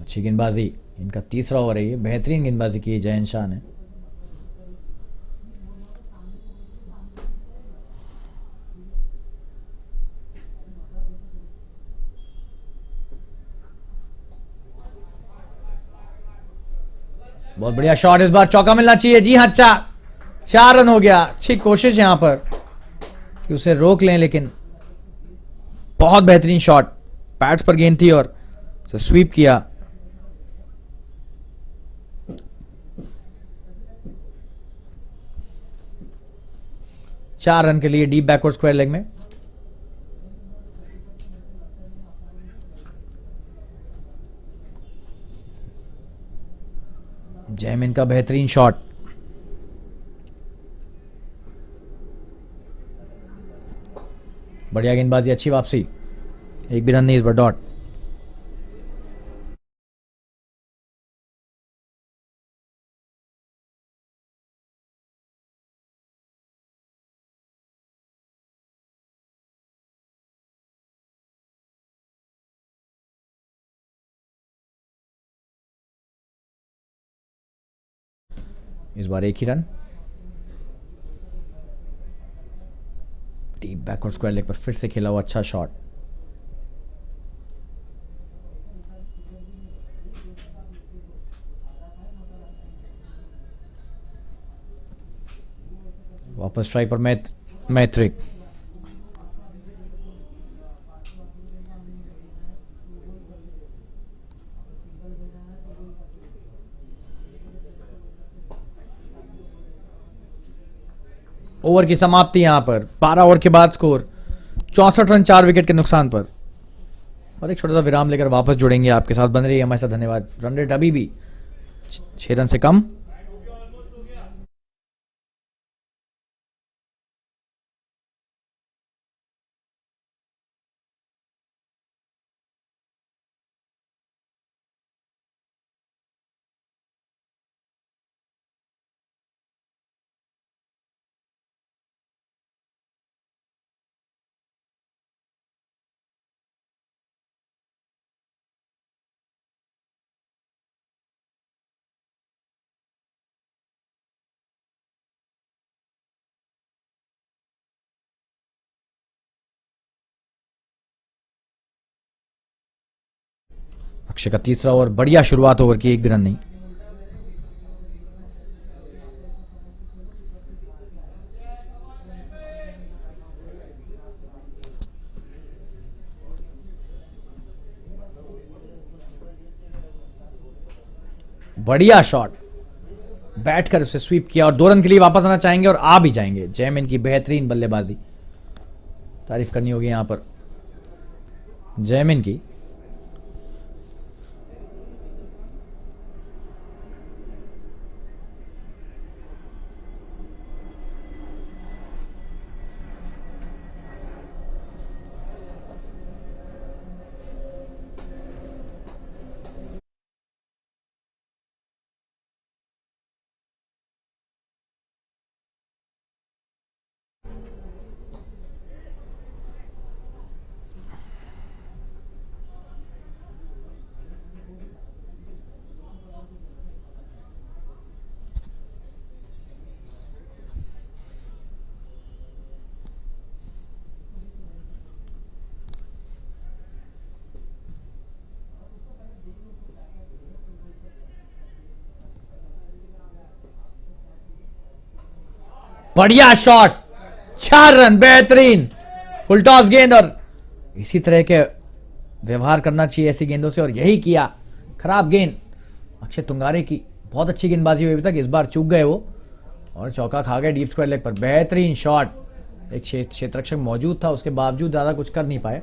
अच्छी गेंदबाजी, इनका तीसरा ओवर है ये। बेहतरीन गेंदबाजी की जयन शाह ने। बहुत बढ़िया शॉट, इस बार चौका मिलना चाहिए। जी हाँ, 4 रन हो गया। अच्छी कोशिश यहां पर कि उसे रोक लें, लेकिन बहुत बेहतरीन शॉट। पैड्स पर गेंद थी और उसे स्वीप किया। चार रन के लिए डीप बैकवर्ड स्क्वायर लेग में। जैमिन का बेहतरीन शॉट। बढ़िया गेंदबाजी, अच्छी वापसी। एक भी रन नहीं इस बार, डॉट। इस बार एक ही run. Deep backward square leg पर फिर से खेला हुआ अच्छा शॉट। वापस स्ट्राइक पर मैथ्रिक। ओवर की समाप्ति यहां पर 12 ओवर के बाद स्कोर 64 रन 4 विकेट के नुकसान पर। और एक छोटा सा विराम लेकर वापस जुड़ेंगे आपके साथ। बन रही है हमारे साथ, धन्यवाद। रन रेट अभी भी 6 रन से कम। अक्षय का तीसरा ओवर, बढ़िया शुरुआत ओवर की, एक भी रन नहीं। बढ़िया शॉट, बैठकर उसे स्वीप किया और 2 रन के लिए वापस आना चाहेंगे और आ भी जाएंगे। जैमिन की बेहतरीन बल्लेबाजी, तारीफ करनी होगी यहां पर जैमिन की। बढ़िया शॉट, 4 रन, बेहतरीन फुल टॉस गेंद। और इसी तरह के व्यवहार करना चाहिए ऐसी गेंदों से, और यही किया। खराब गेंद अक्षय तुंगारे की, बहुत अच्छी गेंदबाजी हुई अभी तक, इस बार चूक गए वो और चौका खा गए डीप स्क्वायर लेग पर। बेहतरीन शॉट, एक क्षेत्ररक्षक मौजूद था, उसके बावजूद ज़्यादा कुछ कर नहीं पाए.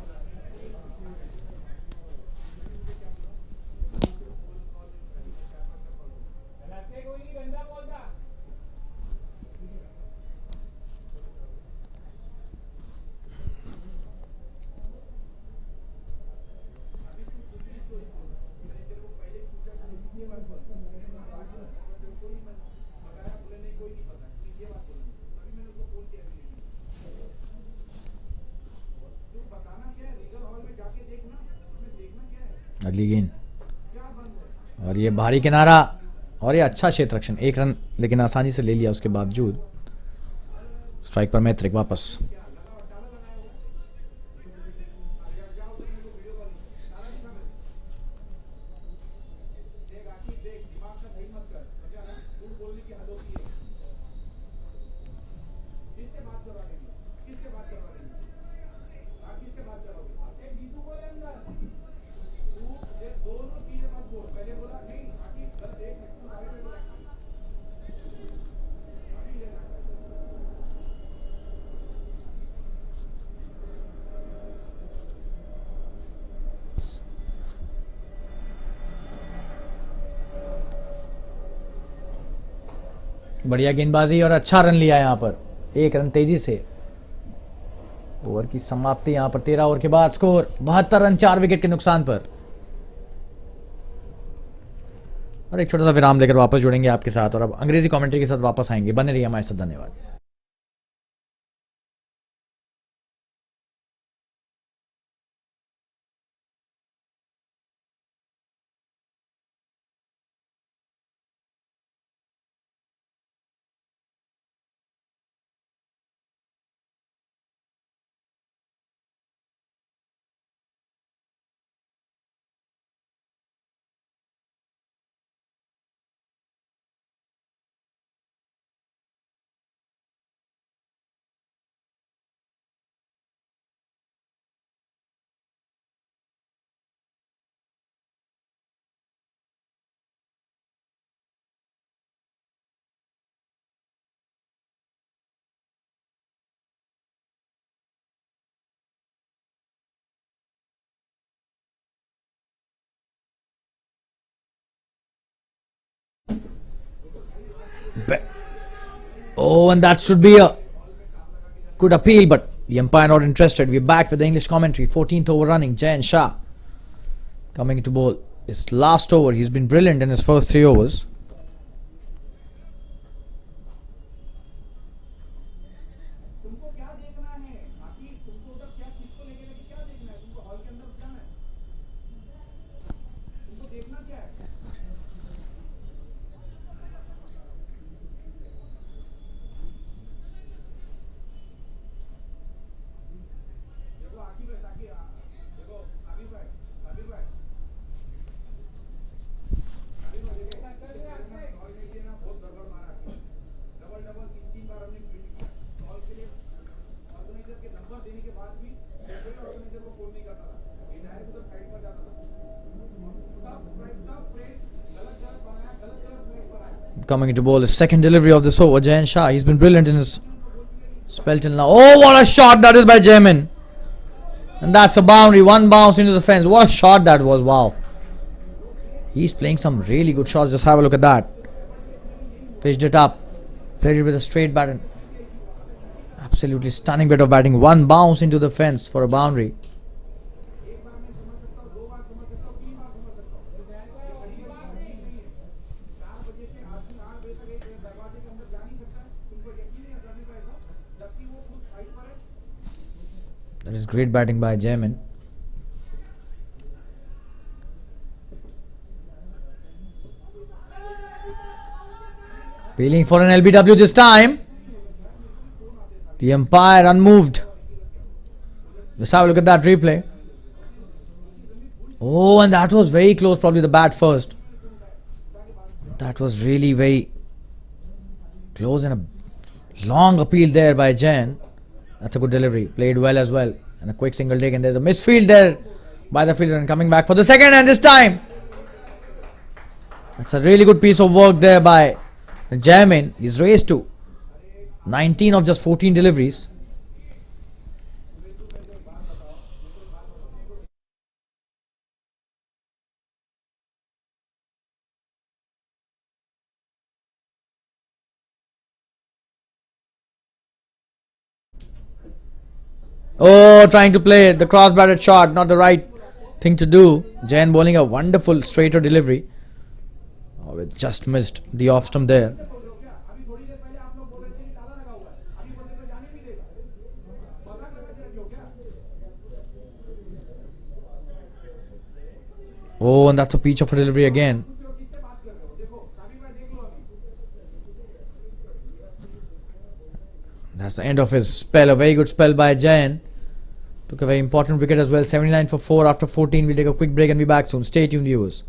अगली गेंद और ये भारी किनारा और ये अच्छा क्षेत्ररक्षण. 1 रन लेकिन आसानी से ले लिया उसके बावजूद. स्ट्राइक पर मैत्रिक वापस. बढ़िया गेंदबाजी और अच्छा रन लिया यहां पर. 1 रन तेजी से. ओवर की समाप्ति यहां पर 13 ओवर के बाद. स्कोर 72 रन 4 विकेट के नुकसान पर. और एक छोटा सा विराम लेकर वापस जुड़ेंगे आपके साथ और अब अंग्रेजी कमेंट्री के साथ वापस आएंगे. बने रहिए हमारे साथ. धन्यवाद. Oh, and that should be a good appeal, but the umpire not interested. We're back with the English commentary. 14th over running. Jfsc coming to bowl his last over. He's been brilliant in his first 3 overs. Coming to bowl his second delivery of this over. Jfsc, he's been brilliant in his spell till now. Oh, what a shot that is by Jamin. And that's a boundary. 1 bounce into the fence. What a shot that was. Wow. He's playing some really good shots. Just have a look at that. Pitched it up. Played it with a straight bat. And absolutely stunning bit of batting. 1 bounce into the fence for a boundary. That is great batting by Jamin. Peeling for an LBW this time. The umpire unmoved. Let's have a look at that replay. Oh, and that was very close. Probably the bat first. That was really very close and a long appeal there by Jain. That's a good delivery. Played well as well. And a quick single take. And there's a misfield there by the fielder. And coming back for the second. And this time, that's a really good piece of work there by Jamin. He's raised to 19 of just 14 deliveries. Oh, trying to play the cross-batted shot, not the right thing to do. Jain bowling a wonderful straighter delivery. Oh, it just missed the off stump there. Oh, and that's a peach of a delivery again. That's the end of his spell. A very good spell by Jain. Took a very important wicket as well. 79 for 4 after 14. We'll take a quick break and be back soon. Stay tuned, viewers.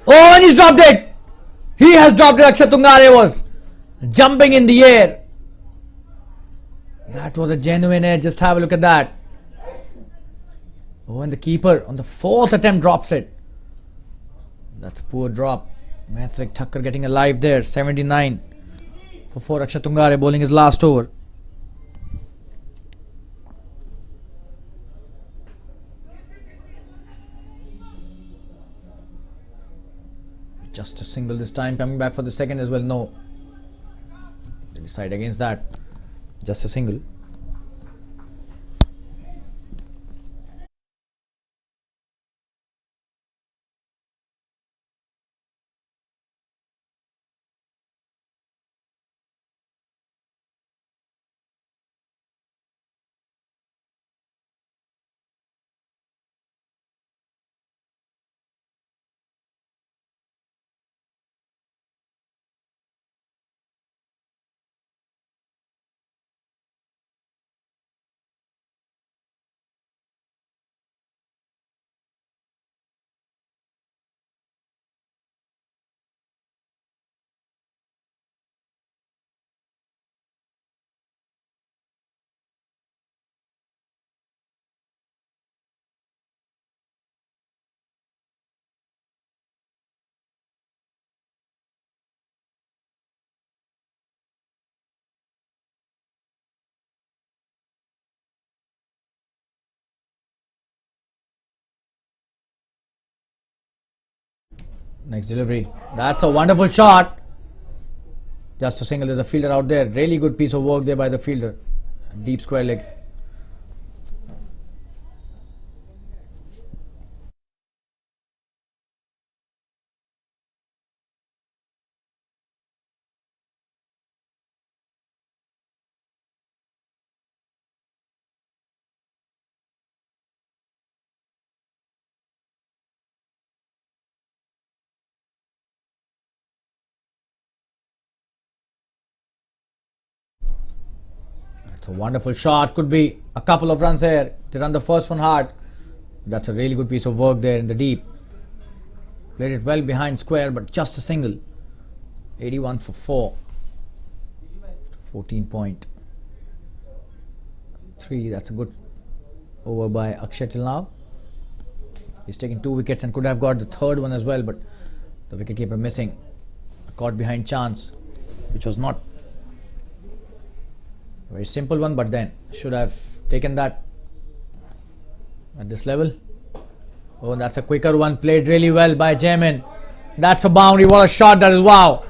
Oh, and he's dropped it. He has dropped it. Akshat Tungare was jumping in the air. That was a genuine air. Just have a look at that. Oh, and the keeper on the fourth attempt drops it. That's a poor drop. Mathrik Thakkar getting alive there. 79 for 4. Akshat Tungare bowling his last over. Just a single this time. Coming back for the second as well. No. They decide against that. Just a single. Next delivery. That's a wonderful shot. Just a single. There's a fielder out there. Really good piece of work there by the fielder. Deep square leg. It's a wonderful shot. Could be a couple of runs here. They run the first one hard. That's a really good piece of work there in the deep. Played it well behind square, but just a single. 81 for 4. 14.3. That's a good over by Akshay till now. He's taken 2 wickets and could have got the third one as well, but the wicketkeeper missing. A caught behind chance, which was not a very simple one, but then should have taken that at this level. Oh, that's a quicker one. Played really well by Jamin. That's a boundary. What a shot that is. Wow.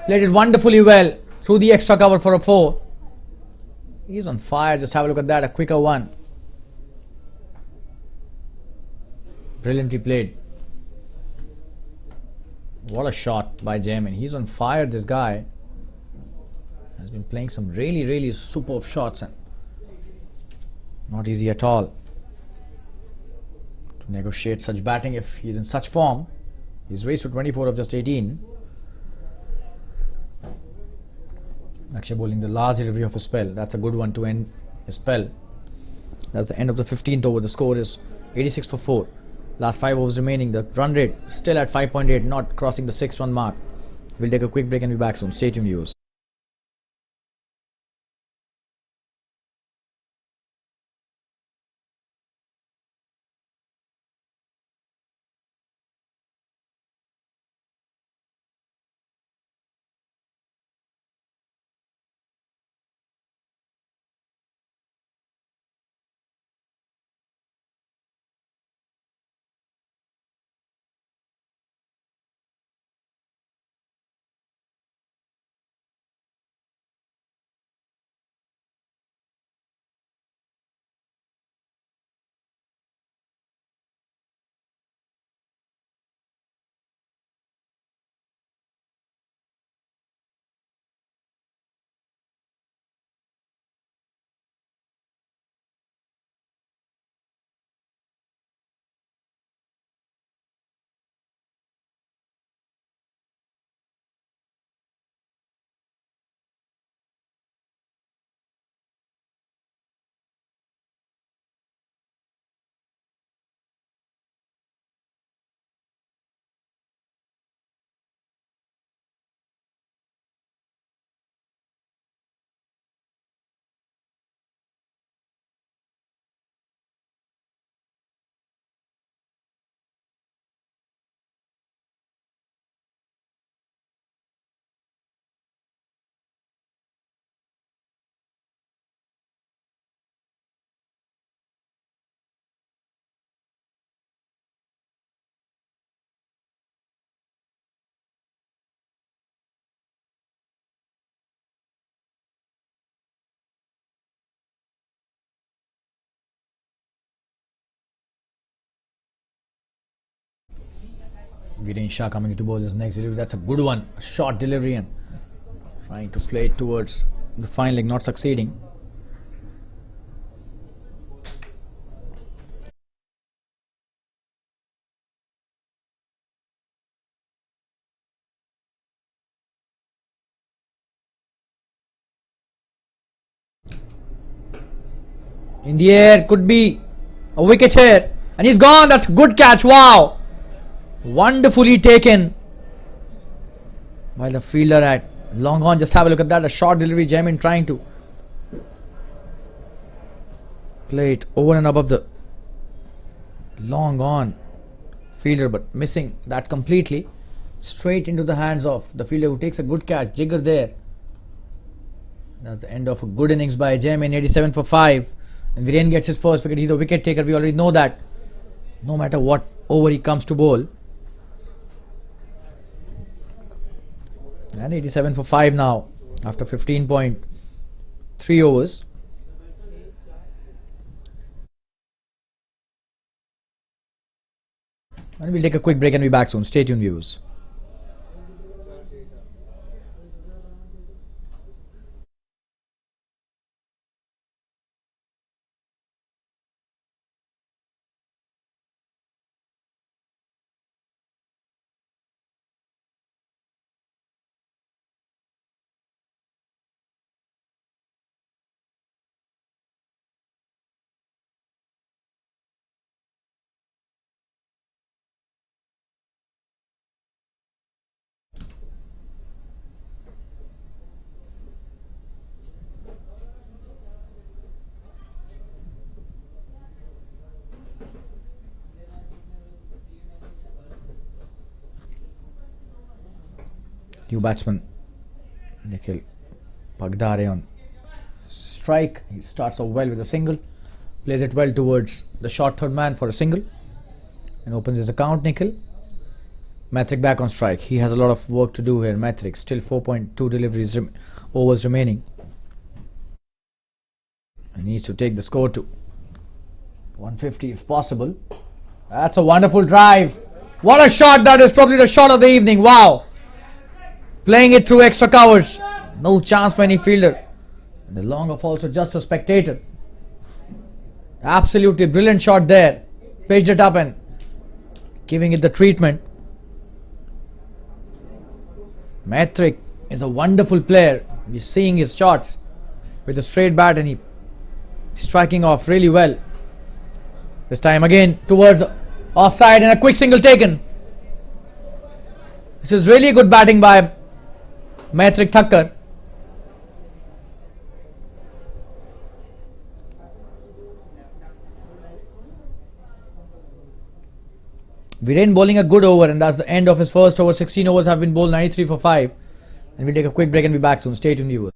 Played it wonderfully well through the extra cover for a 4. He's on fire. Just have a look at that. A quicker one. Brilliantly played. What a shot by Jamin. He's on fire. This guy has been playing some really superb shots and not easy at all to negotiate such batting if he's in such form. He's raised to 24 of just 18. Actually bowling the last delivery of his spell. That's a good one to end his spell. That's the end of the 15th over. The score is 86 for 4. Last 5 overs remaining. The run rate still at 5.8, not crossing the 6 run mark. We'll take a quick break and be back soon. Stay tuned, viewers. Viren Shah coming to bowl his next delivery. That's a good one. A short delivery and trying to play it towards the fine leg, not succeeding. In the air, could be a wicket here. And he's gone. That's a good catch. Wow. Wonderfully taken by the fielder at long on. Just have a look at that. A short delivery. Jamin trying to play it over and above the long on fielder, but missing that completely. Straight into the hands of the fielder who takes a good catch. Jigger there. That's the end of a good innings by Jamin. 87 for 5. And Viren gets his first wicket. He's a wicket taker. We already know that. No matter what over he comes to bowl. And 87 for 5 now after 15.3 overs. And we'll take a quick break and be back soon. Stay tuned, viewers. New batsman Nikhil Pagdare on strike. He starts off well with a single, plays it well towards the short third man for a single and opens his account. Nikhil Matrick back on strike. He has a lot of work to do here. Matrick still 4.2 deliveries overs remaining. He needs to take the score to 150 if possible. That's a wonderful drive. What a shot that is, probably the shot of the evening. Wow. Playing it through extra covers. No chance for any fielder. And the long off also just a spectator. Absolutely brilliant shot there. Pitched it up and giving it the treatment. Matrick is a wonderful player. You're seeing his shots with a straight bat and he's striking off really well. This time again towards the offside and a quick single taken. This is really good batting by Matrick Thakkar. Viren bowling a good over, and that's the end of his first over. 16 overs have been bowled, 93 for 5. And we'll take a quick break and be back soon. Stay tuned, viewers.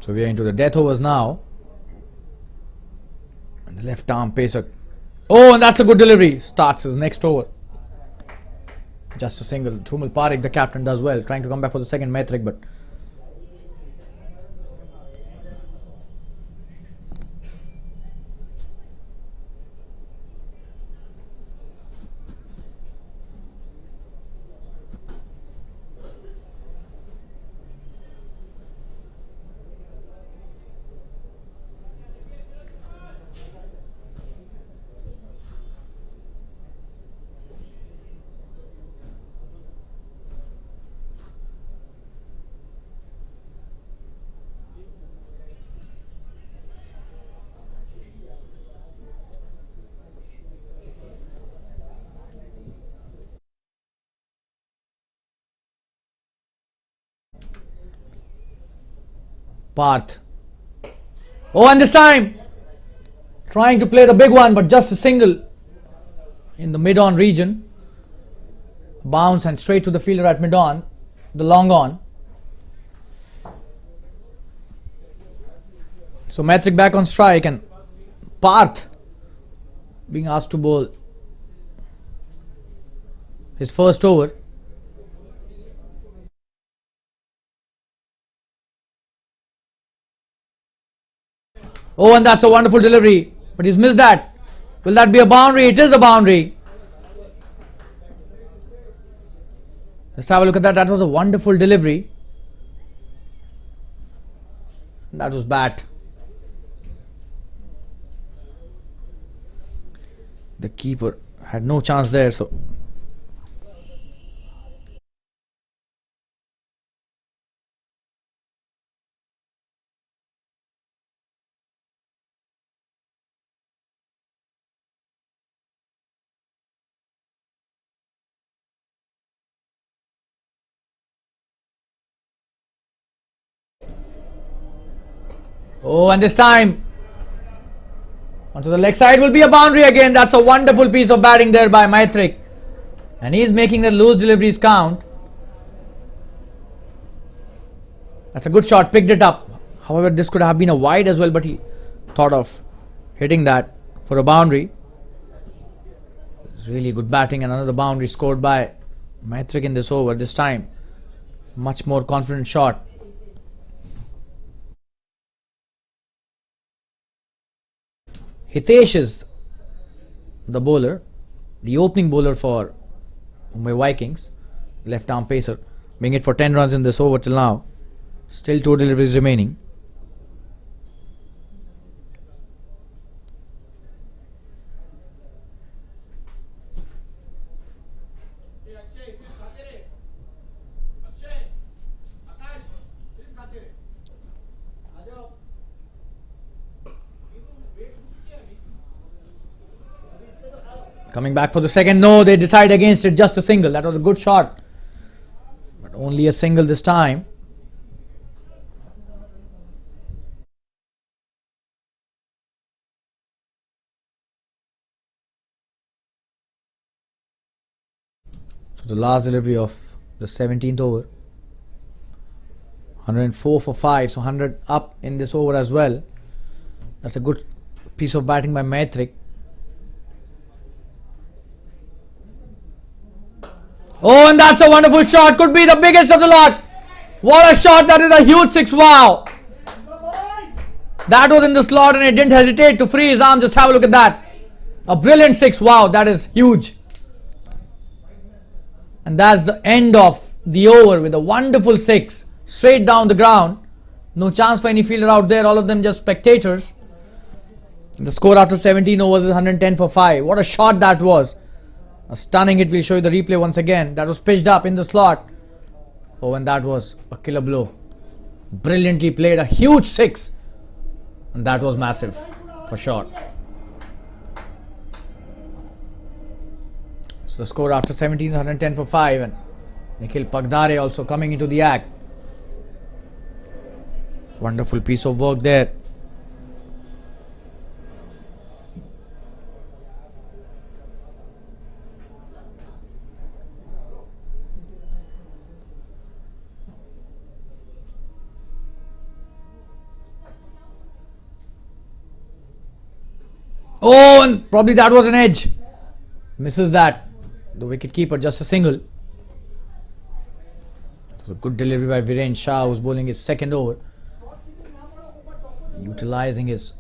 So we are into the death overs now. And the left arm pacer. Oh, and that's a good delivery. Starts his next over. Just a single. Thumal Parekh, the captain, does well. Trying to come back for the second Matrick, but Parth. Oh, and this time trying to play the big one, but just a single in the mid-on region. Bounce and straight to the fielder at mid-on, the long on. So Matrick back on strike and Parth being asked to bowl his first over. Oh, and that's a wonderful delivery, but he's missed that. Will that be a boundary? It is a boundary. Let's have a look at that. That was a wonderful delivery. That was bat. The keeper had no chance there, so oh, and this time onto the leg side will be a boundary again. That's a wonderful piece of batting there by Matrick. And he's making the loose deliveries count. That's a good shot, picked it up. However, this could have been a wide as well, but he thought of hitting that for a boundary. It's really good batting, and another boundary scored by Matrick in this over. This time, much more confident shot. Hitesh is the bowler, the opening bowler for Mumbai Vikings, left arm pacer, being it for 10 runs in this over till now. Still 2 deliveries remaining. Coming back for the second. No, they decide against it. Just a single. That was a good shot, but only a single this time. So the last delivery of the 17th over. 104 for 5. So 100 up in this over as well. That's a good piece of batting by Maitrik. Oh, and that's a wonderful shot. Could be the biggest of the lot. What a shot. That is a huge 6. Wow. That was in the slot and it didn't hesitate to free his arm. Just have a look at that. A brilliant 6. Wow, that is huge. And that's the end of the over with a wonderful 6. Straight down the ground. No chance for any fielder out there. All of them just spectators. The score after 17 overs is 110 for 5. What a shot that was. A stunning hit. We'll show you the replay once again. That was pitched up in the slot. Oh, and that was a killer blow. Brilliantly played. A huge 6. And that was massive for sure. So the score after 17 is 110 for 5. And Nikhil Pagdare also coming into the act. Wonderful piece of work there. Oh, and probably that was an edge. Misses that. The wicket keeper, just a single. It was a good delivery by Viren Shah, who's bowling his second over. Utilizing his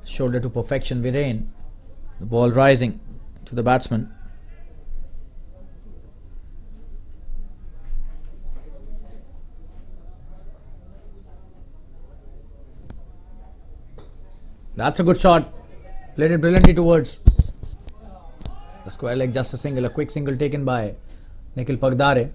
shoulder to perfection, Viren. The ball rising to the batsman. That's a good shot. Played it brilliantly towards the square leg, just a single. A quick single taken by Nikhil Pagdare.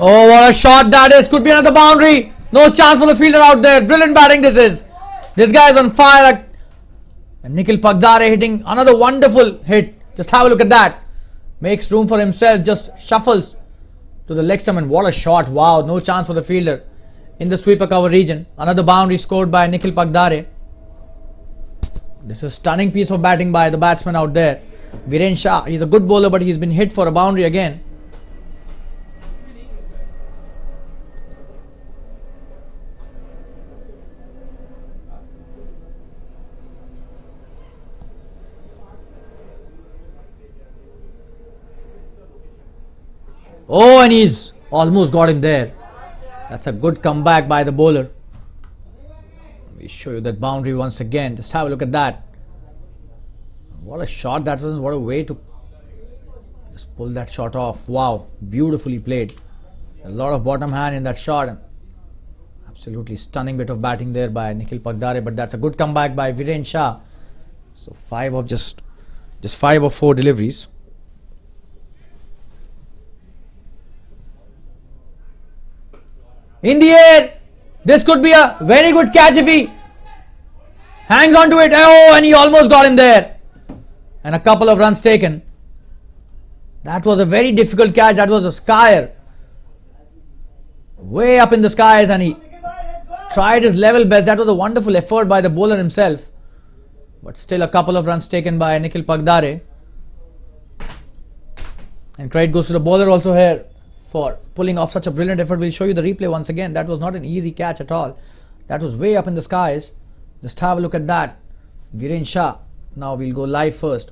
Oh, what a shot that is. Could be another boundary. No chance for the fielder out there. Brilliant batting this is. This guy is on fire. And Nikhil Pagdare hitting another wonderful hit. Just have a look at that. Makes room for himself. Just shuffles to the leg stump. And what a shot. Wow. No chance for the fielder in the sweeper cover region. Another boundary scored by Nikhil Pagdare. This is a stunning piece of batting by the batsman out there. Viren Shah. He's a good bowler, but he's been hit for a boundary again. Oh, and he's almost got him there. That's a good comeback by the bowler. Let me show you that boundary once again. Just have a look at that. What a shot that was. What a way to just pull that shot off. Wow, beautifully played. A lot of bottom hand in that shot. Absolutely stunning bit of batting there by Nikhil Pagdare. But that's a good comeback by Viren Shah. So just 5 of 4 deliveries. In the air, This could be a very good catch if he hangs on to it. Oh, and he almost got him there. And a couple of runs taken. That was a very difficult catch. That was a skier. Way up in the skies, and he tried his level best. That was a wonderful effort by the bowler himself. But still a couple of runs taken by Nikhil Pagdare. And credit goes to the bowler also here for pulling off such a brilliant effort. We'll show you the replay once again. That was not an easy catch at all. That was way up in the skies. Just have a look at that. Viren Shah. Now we'll go live first.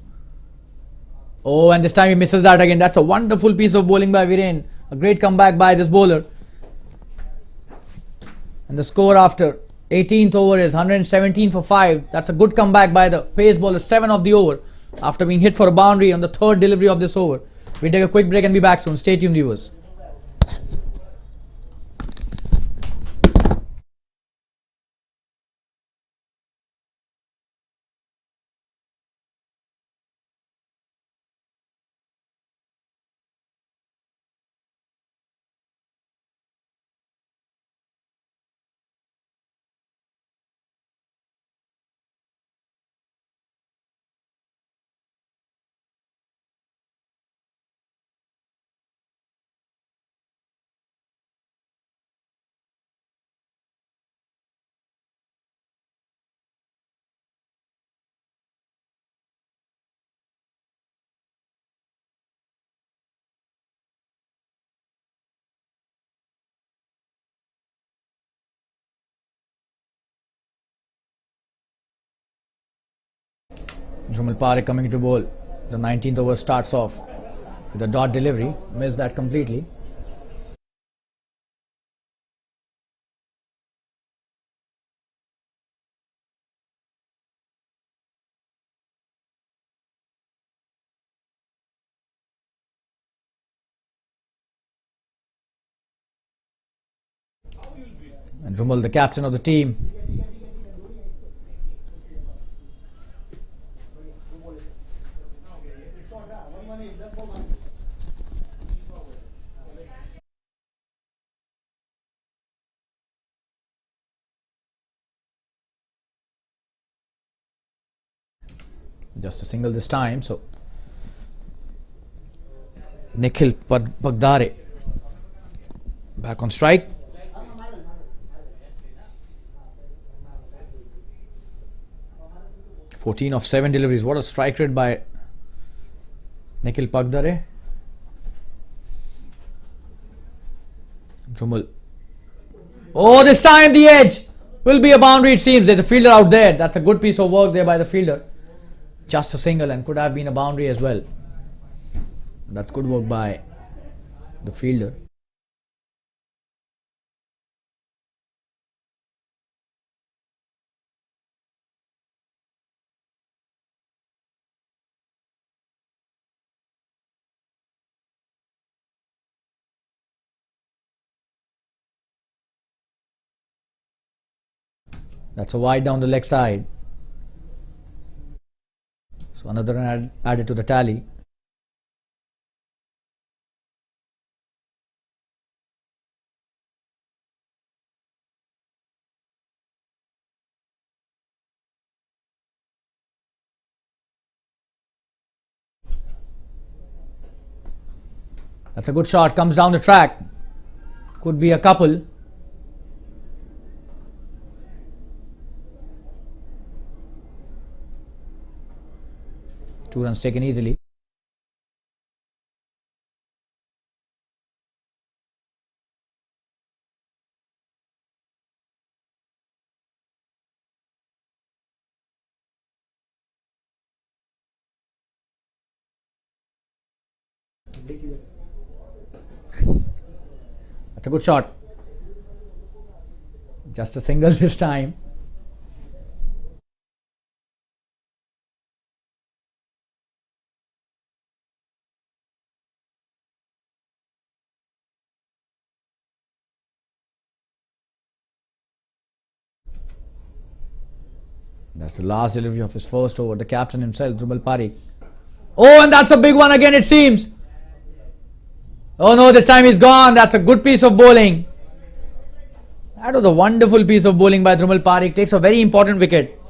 Oh, and this time he misses that again. That's a wonderful piece of bowling by Viren. A great comeback by this bowler. And the score after 18th over is 117 for 5. That's a good comeback by the pace bowler. 7 of the over after being hit for a boundary on the third delivery of this over. We'll take a quick break and be back soon. Stay tuned, viewers. Jumal Parekh coming to bowl. The 19th over starts off with a dot delivery. Missed that completely. And Jumal, the captain of the team, just a single this time. So Nikhil Pagdare back on strike. "14 of 7 deliveries." What a strike rate by Nikhil Pagdare. Jumal. Oh, this time the edge will be a boundary, it seems. There's a fielder out there. That's a good piece of work there by the fielder. Just a single, and could have been a boundary as well. That's good work by the fielder. That's a wide down the leg side. So another run added to the tally. That's a good shot. Comes down the track. Could be a couple. Two runs taken easily. That's a good shot. Just a single this time. That's the last delivery of his first over. The captain himself, Jumal Parekh. Oh, and that's a big one again, it seems. Oh no, this time he's gone. That's a good piece of bowling. That was a wonderful piece of bowling by Dhrumal Parikh. Takes a very important wicket.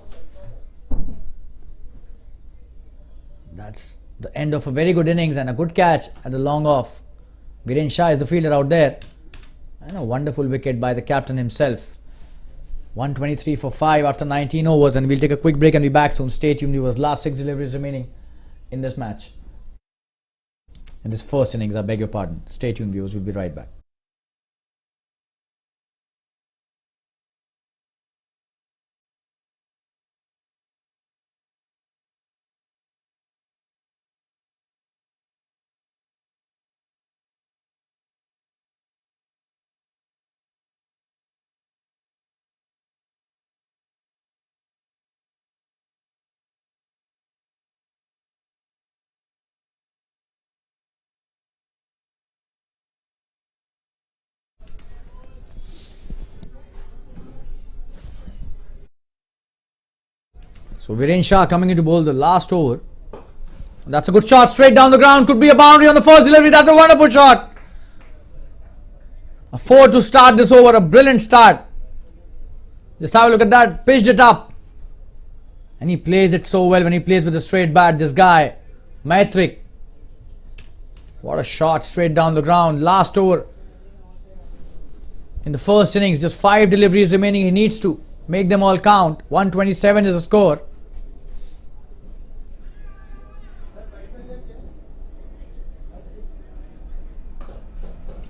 That's the end of a very good innings and a good catch at the long off. Viren Shah is the fielder out there. And a wonderful wicket by the captain himself. 123 for 5 after 19 overs, and we'll take a quick break and be back soon. Stay tuned, viewers. Last 6 deliveries remaining in this match. In this first innings, I beg your pardon. Stay tuned, viewers. We'll be right back. So Viren Shah coming in to bowl the last over. That's a good shot, straight down the ground. Could be a boundary on the first delivery. That's a wonderful shot. A 4 to start this over. A brilliant start. Just have a look at that. Pitched it up. And he plays it so well when he plays with a straight bat. This guy, Maitrik. What a shot, straight down the ground. Last over. In the first innings, just 5 deliveries remaining. He needs to make them all count. 127 is the score.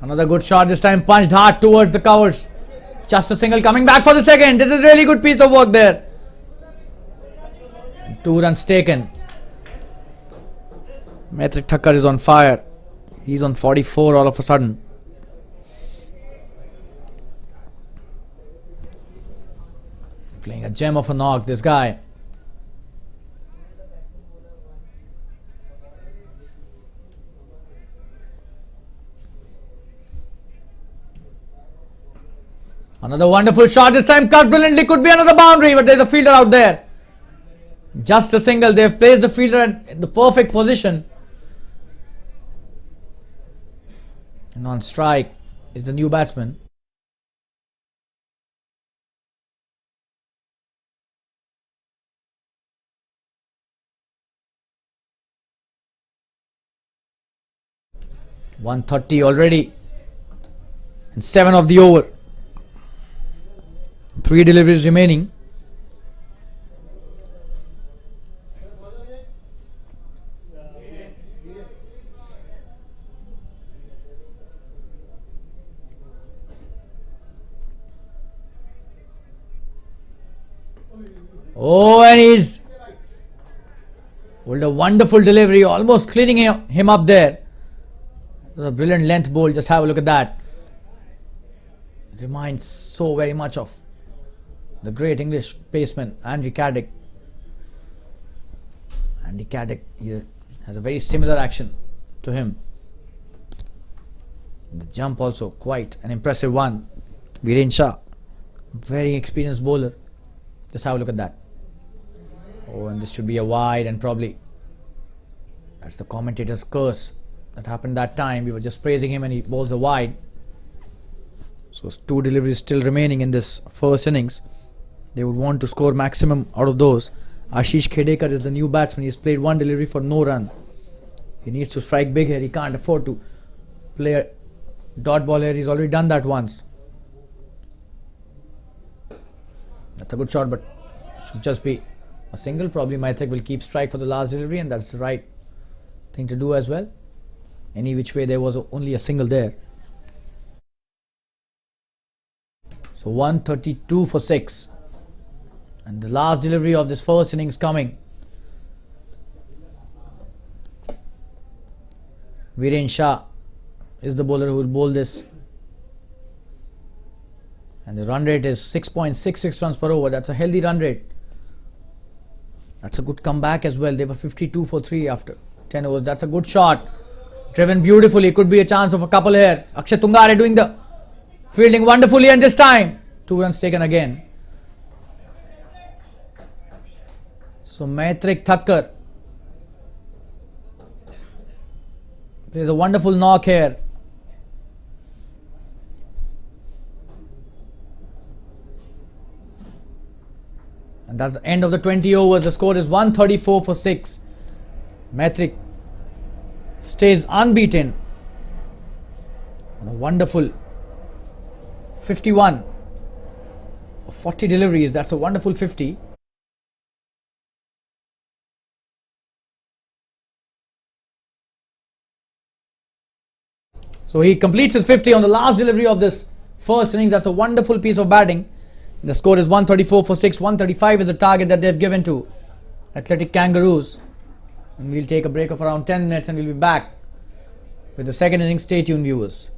Another good shot, this time punched hard towards the covers. Just a single, coming back for the second. This is really good piece of work there. 2 runs taken. Maitrik Thakkar is on fire. He's on 44 all of a sudden. Playing a gem of a knock, this guy. Another wonderful shot, this time cut brilliantly. Could be another boundary, but there's a fielder out there. Just a single. They've placed the fielder in the perfect position. And on strike is the new batsman. .130 already. And 7 of the over. 3 deliveries remaining. Oh, and he's pulled a wonderful delivery, almost cleaning him up there. It was a brilliant length bowl. Just have a look at that. It reminds so very much of the great English batsman Andy Caddick. Andy Caddick, he has a very similar action to him. The jump also quite an impressive one. Viren Shah, very experienced bowler. Just have a look at that. Oh, and this should be a wide, and probably that's the commentator's curse that happened that time. We were just praising him and he bowls a wide. So 2 deliveries still remaining in this first innings. They would want to score maximum out of those. Ashish Khedekar is the new batsman. He's played 1 delivery for no run. He needs to strike big here. He can't afford to play a dot ball here. He's already done that once. That's a good shot, but should just be a single. Probably Maitrik will keep strike for the last delivery, and that's the right thing to do as well. Any which way, there was only a single there. So 132 for 6. And the last delivery of this first innings coming. Viren Shah is the bowler who will bowl this. And the run rate is 6.66 runs per over. That's a healthy run rate. That's a good comeback as well. They were 52 for 3 after 10 overs. That's a good shot. Driven beautifully. Could be a chance of a couple here. Akshay Tungare doing the fielding wonderfully, and this time 2 runs taken again. So Maitrik Thakkar plays a wonderful knock here. And that's the end of the 20 overs. The score is 134 for 6. Metric stays unbeaten on a wonderful 51 of 40 deliveries. That's a wonderful 50. So he completes his 50 on the last delivery of this first innings. That's a wonderful piece of batting. The score is 134 for 6. 135 is the target that they've given to Athletic Kangaroos. And we'll take a break of around 10 minutes and we'll be back with the second innings. Stay tuned, viewers.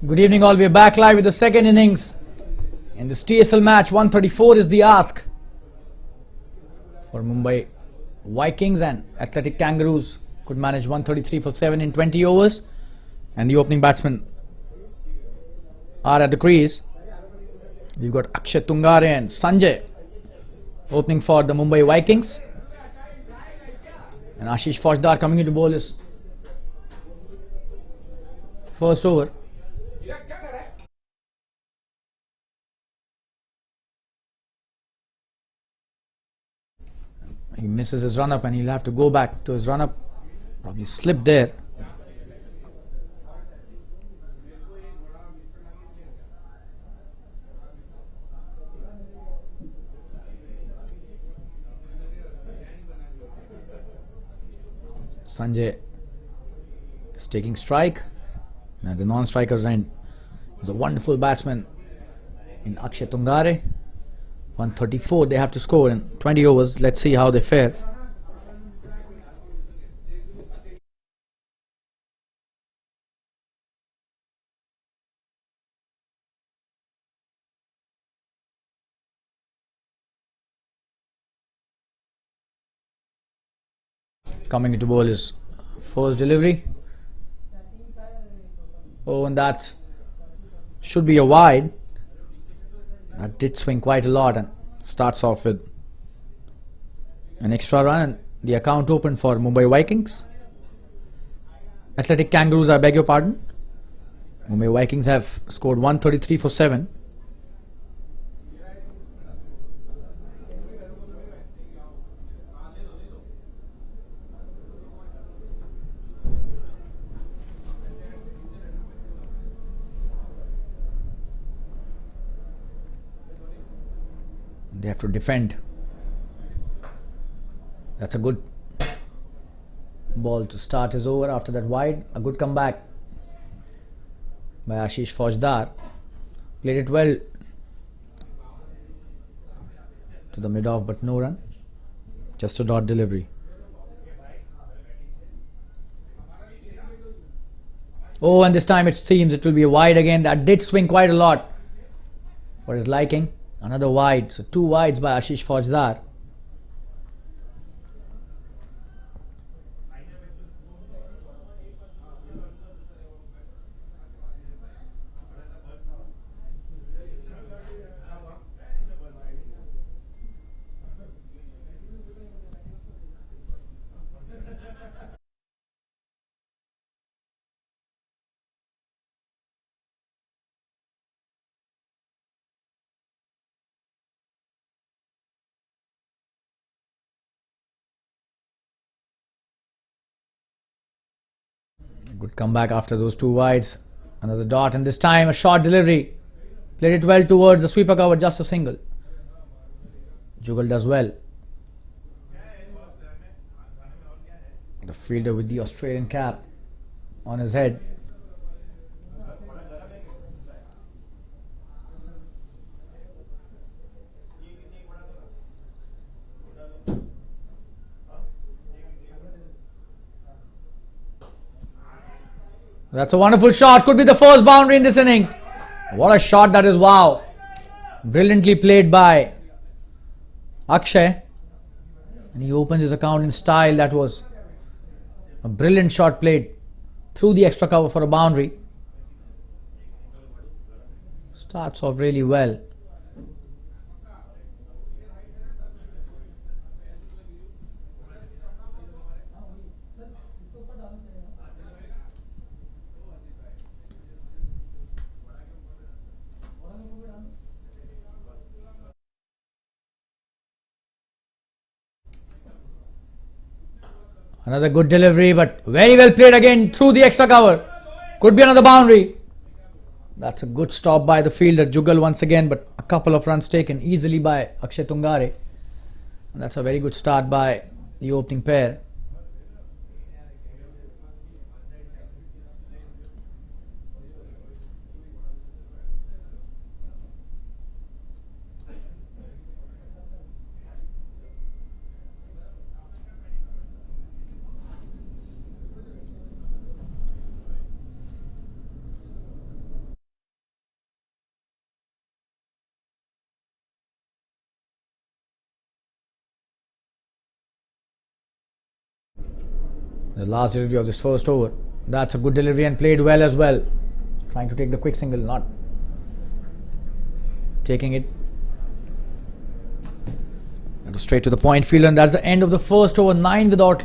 Good evening all, we are back live with the second innings in this TSL match. 134 is the ask for Mumbai Vikings, and Athletic Kangaroos could manage 133 for 7 in 20 overs, and the opening batsmen are at the crease. We've got Akshay Tungare and Sanjay opening for the Mumbai Vikings, and Ashish Faujdar coming into bowl his first over. He misses his run up and he'll have to go back to his run up. Probably slipped there. Sanjay is taking strike. Now the non-striker's end is a wonderful batsman in Akshay Tungare. 134 they have to score in 20 overs. Let's see how they fare. Coming into bowl is first delivery. Oh, and that should be a wide. That did swing quite a lot and starts off with an extra run, and the account open for Mumbai Vikings. Athletic Kangaroos, I beg your pardon. Mumbai Vikings have scored 133 for 7. They have to defend. That's a good ball to start his over after that wide. A good comeback by Ashish Faujdar. Played it well to the mid-off, but no run. Just a dot delivery. Oh, and this time it seems it will be a wide again. That did swing quite a lot for his liking. Another wide, so 2 wides by Ashish Faujdar. Good comeback after those 2 wides. Another dot, and this time a short delivery. Played it well towards the sweeper cover, just a single. Jugal does well. The fielder with the Australian cap on his head. That's a wonderful shot. Could be the first boundary in this innings. What a shot that is. Wow. Brilliantly played by Akshay. And he opens his account in style. That was a brilliant shot played through the extra cover for a boundary. Starts off really well. Another good delivery, but very well played again through the extra cover. Could be another boundary. That's a good stop by the fielder, Jugal once again, but a couple of runs taken easily by Akshay Tungare. And that's a very good start by the opening pair. The last delivery of this first over. That's a good delivery and played well as well. Trying to take the quick single, not taking it. That was straight to the point field, and that's the end of the first over. 9 without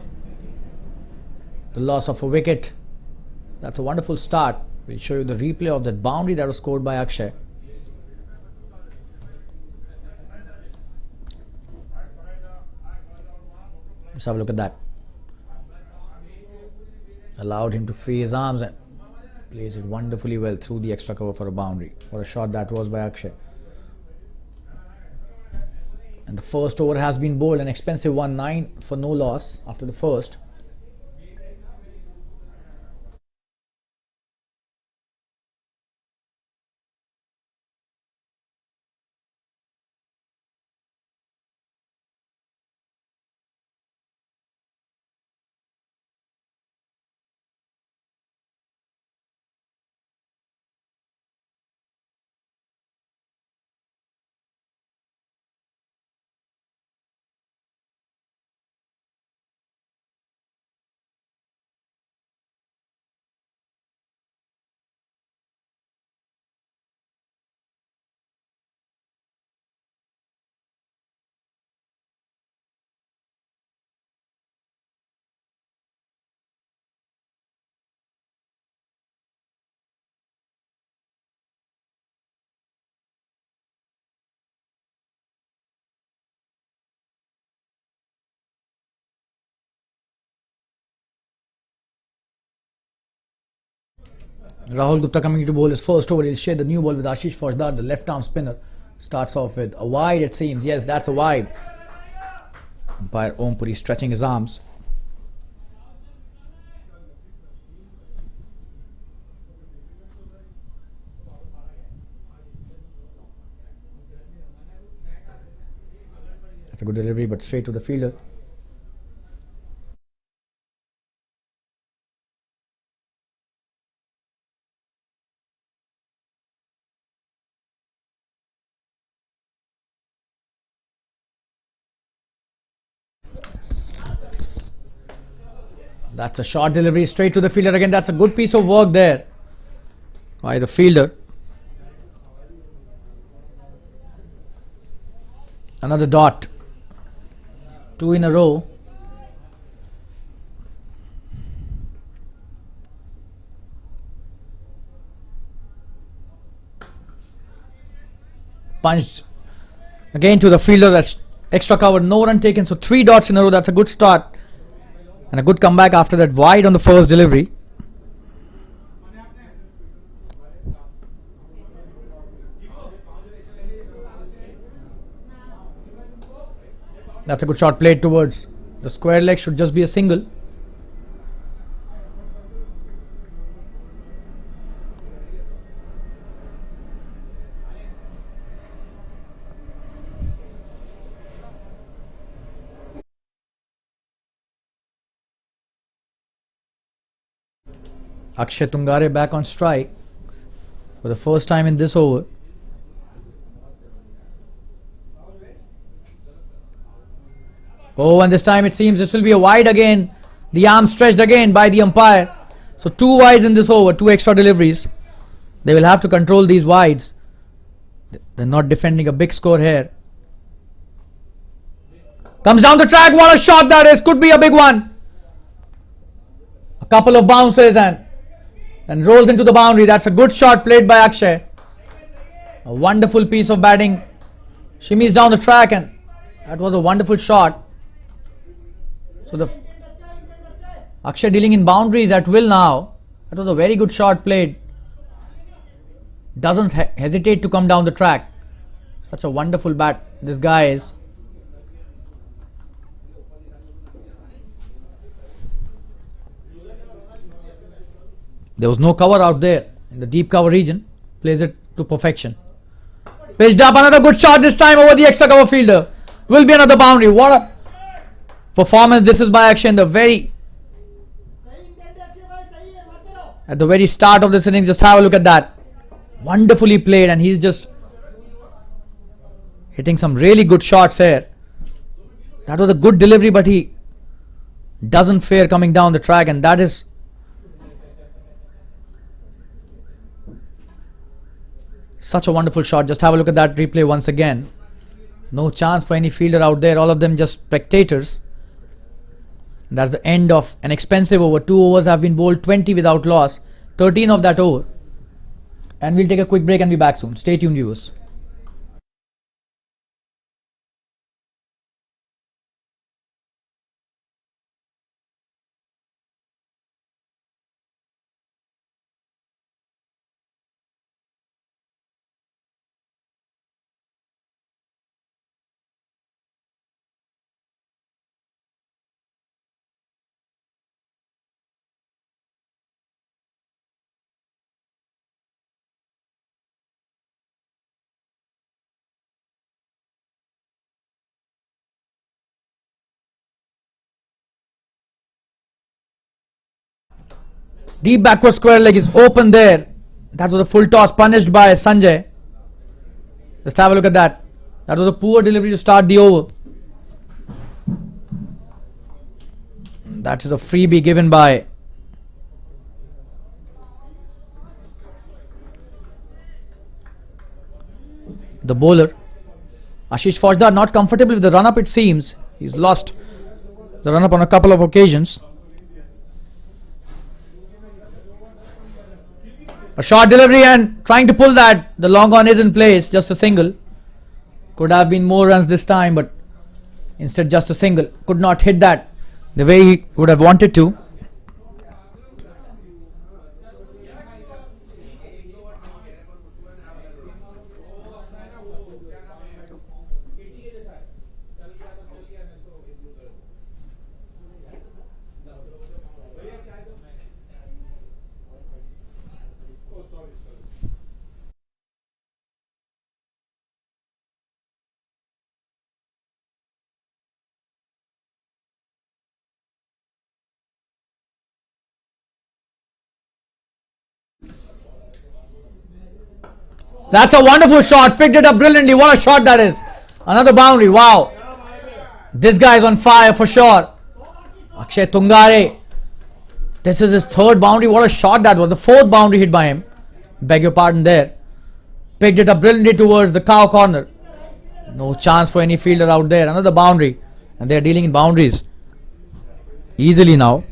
the loss of a wicket. That's a wonderful start. We'll show you the replay of that boundary that was scored by Akshay. Let's have a look at that. Allowed him to free his arms and plays it wonderfully well through the extra cover for a boundary. What a shot that was by Akshay. And the first over has been bowled, an expensive one, 9 for no loss after the first. Rahul Gupta coming to bowl his first over. He'll share the new ball with Ashish Faujdar, the left arm spinner. Starts off with a wide, it seems. Yes, that's a wide. Umpire Om Puri stretching his arms. That's a good delivery, but straight to the fielder. That's a short delivery straight to the fielder again. That's a good piece of work there by the fielder. Another dot. 2 in a row. Punched again to the fielder. That's extra cover. No run taken. So 3 dots in a row. That's a good start. And a good comeback after that wide on the first delivery. That's a good shot played towards the square leg. Should just be a single. Akshay Tungare back on strike for the first time in this over. Oh, and this time it seems this will be a wide again. The arm stretched again by the umpire. So 2 wides in this over, 2 extra deliveries. They will have to control these wides. They're not defending a big score here. Comes down the track. What a shot that is. Could be a big one. A couple of bounces and rolls into the boundary. That's a good shot played by Akshay. A wonderful piece of batting. Shimmies down the track, and that was a wonderful shot. So the Akshay dealing in boundaries at will now. That was a very good shot played. Doesn't hesitate to come down the track. Such a wonderful bat this guy is. There was no cover out there in the deep cover region. Plays it to perfection. Pitched up, another good shot this time over the extra cover fielder. Will be another boundary. What a performance this is by Akshay at the very start of this innings. Just have a look at that. Wonderfully played, and he's just hitting some really good shots here. That was a good delivery, but he doesn't fare coming down the track, and that is such a wonderful shot. Just have a look at that replay once again. No chance for any fielder out there, all of them just spectators. And that's the end of an expensive over. 2 overs have been bowled, 20 without loss, 13 of that over. And we'll take a quick break and be back soon. Stay tuned, viewers. Deep backward square leg is open there. That was a full toss punished by Sanjay. Just have a look at that. That was a poor delivery to start the over. That is a freebie given by the bowler. Ashish Faujdar not comfortable with the run up, it seems. He's lost the run up on a couple of occasions. A short delivery and trying to pull that. The long on is in place. Just a single. Could have been more runs this time, but instead just a single. Could not hit that the way he would have wanted to. That's a wonderful shot. Picked it up brilliantly. What a shot that is. Another boundary. Wow. This guy is on fire for sure. Akshay Tungare. This is his third boundary. What a shot that was. The fourth boundary hit by him. Beg your pardon there. Picked it up brilliantly towards the cow corner. No chance for any fielder out there. Another boundary. And they are dealing in boundaries easily now.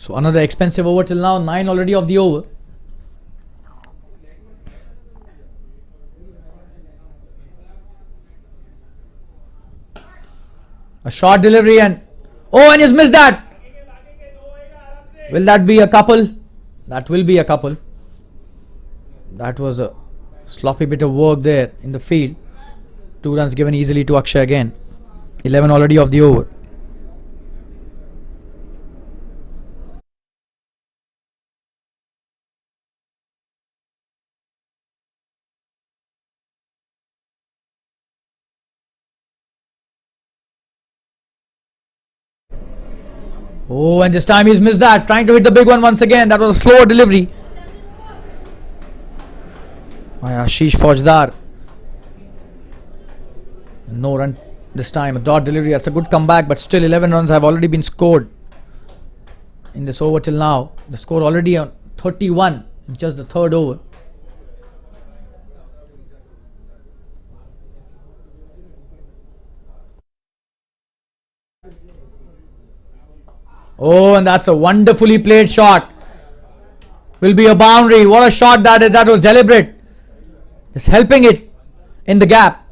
So another expensive over till now. 9 already of the over. A short delivery and and he's missed that. Will that be a couple? That will be a couple. That was a sloppy bit of work there in the field. 2 runs given easily to Akshay again. 11 already of the over. Oh, and this time he's missed that. Trying to hit the big one once again. That was a slower delivery by Ashish Faujdar. No run this time. A dot delivery. That's a good comeback, but still 11 runs have already been scored in this over till now. The score already on 31 in just the third over. Oh, and that's a wonderfully played shot. Will be a boundary. What a shot that is. That was deliberate. Just helping it in the gap.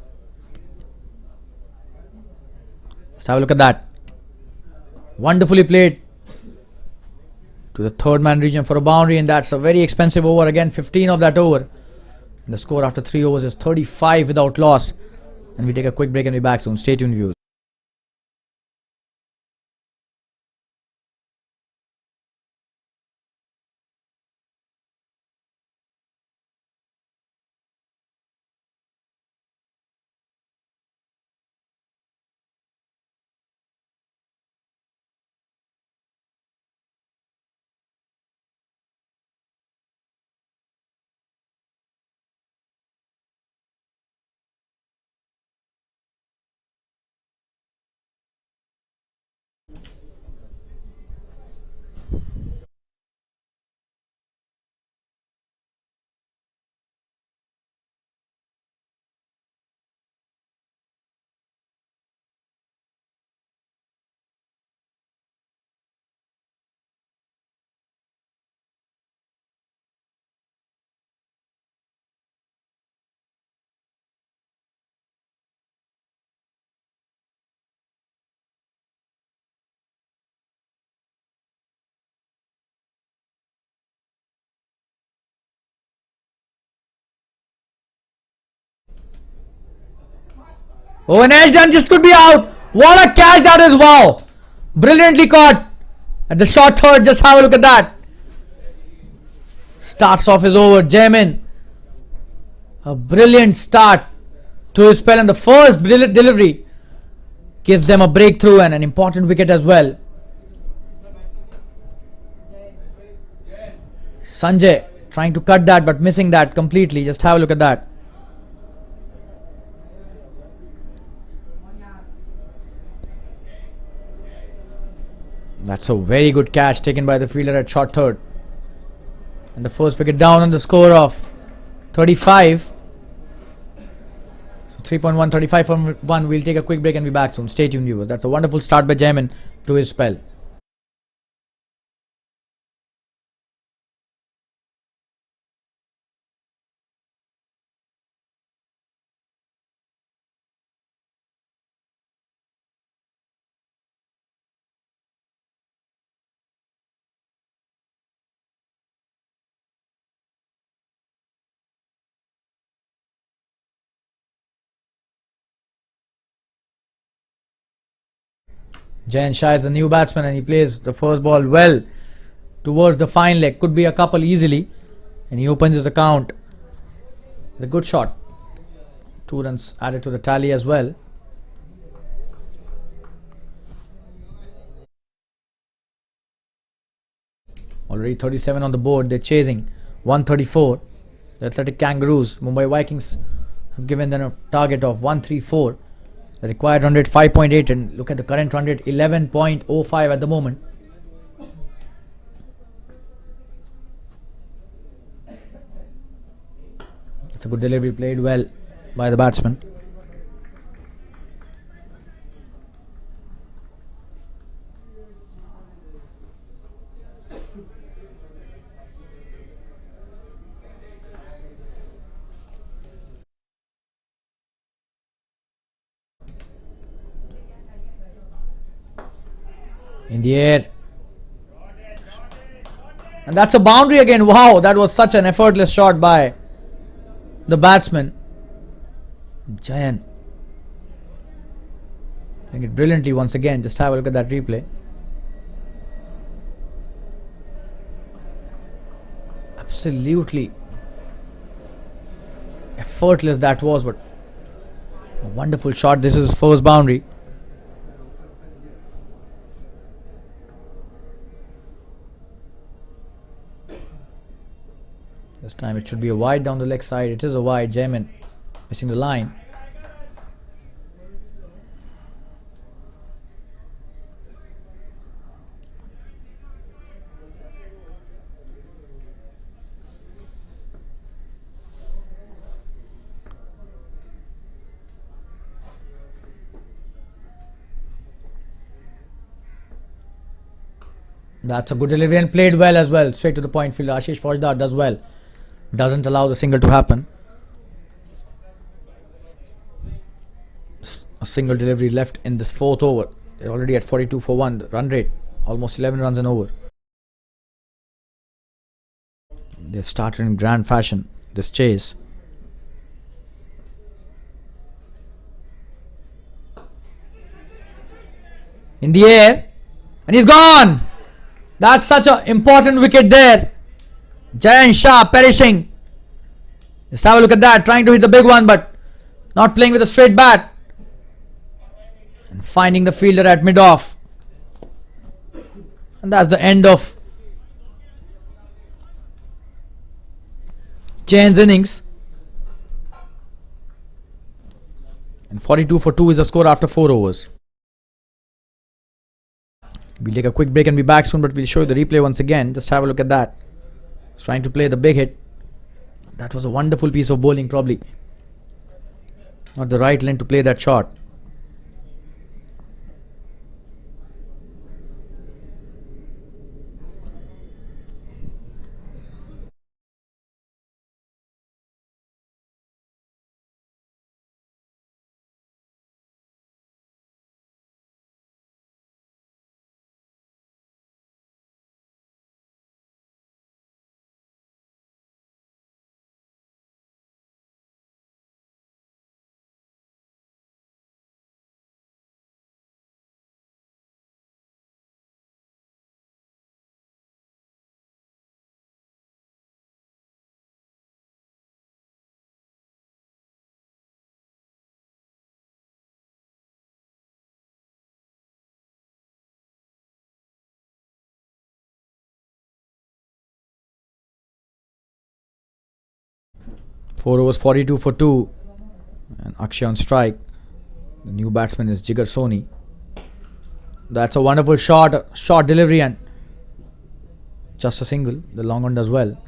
Let's have a look at that. Wonderfully played to the third man region for a boundary, and that's a very expensive over. Again, 15 of that over. And the score after 3 overs is 35 without loss. And we take a quick break and be back soon. Stay tuned, viewers. Oh, an edge and this could be out. What a catch that is. Wow. Brilliantly caught. At the short third, just have a look at that. Starts off his over. Jamin. A brilliant start to his spell, and the first delivery gives them a breakthrough and an important wicket as well. Sanjay trying to cut that but missing that completely. Just have a look at that. That's a very good catch taken by the fielder at short third. And the first wicket down on the score of 35. So 3.1, 35 for 1. We'll take a quick break and be back soon. Stay tuned, viewers. That's a wonderful start by Jamin to his spell. Jayan Shah is the new batsman and he plays the first ball well towards the fine leg. Could be a couple easily. And he opens his account. The good shot. 2 runs added to the tally as well. Already 37 on the board. They're chasing 134. The Athletic Kangaroos, Mumbai Vikings, have given them a target of 134. The required run rate 5.8, and look at the current run rate 11.05 at the moment. It's a good delivery, played well by the batsman. In the air, and that's a boundary again. Wow, that was such an effortless shot by the batsman Jayan. Playing it brilliantly once again. Just have a look at that replay. Absolutely effortless that was, but a wonderful shot. This is first boundary. This time it should be a wide down the leg side. It is a wide. Jamin missing the line. That's a good delivery and played well as well. Straight to the point. Fielder Ashish Faujdar does well. Doesn't allow the single to happen. A single delivery left in this fourth over. They're already at 42 for 1. The run rate almost 11 runs an over. They've started in grand fashion this chase. In the air, and he's gone. That's such an important wicket there. Jayan Shah perishing. Just have a look at that. Trying to hit the big one, but not playing with a straight bat. And finding the fielder at mid-off. And that's the end of Jayan's innings. And 42 for 2 is the score after 4 overs. We'll take a quick break and be back soon, but we'll show you the replay once again. Just have a look at that. He's trying to play the big hit. That was a wonderful piece of bowling, probably not the right length to play that shot. 4 overs 42 for 2. And Akshay on strike. The new batsman is Jfsc. That's a wonderful short delivery and just a single. The long one does well.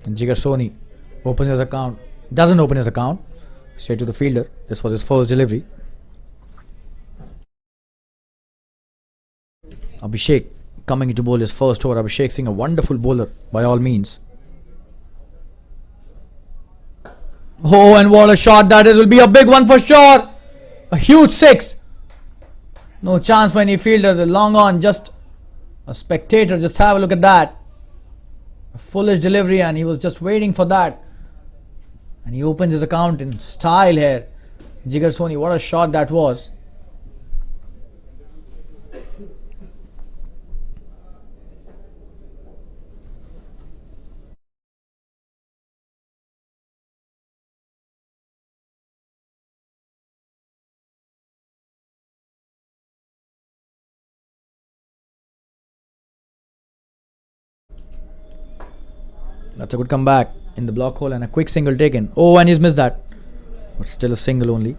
And Jfsc opens his account. Doesn't open his account. Straight to the fielder. This was his first delivery. Abhishek coming into bowl his first over. Abhishek Singh, a wonderful bowler by all means. Oh, and what a shot that is. Will be a big one for sure. A huge 6. No chance for any fielder. The long on, just a spectator. Just have a look at that. A foolish delivery, and he was just waiting for that. And he opens his account in style here. Jfsc, what a shot that was. That's a good comeback in the block hole and a quick single taken. Oh, and he's missed that. But still a single only.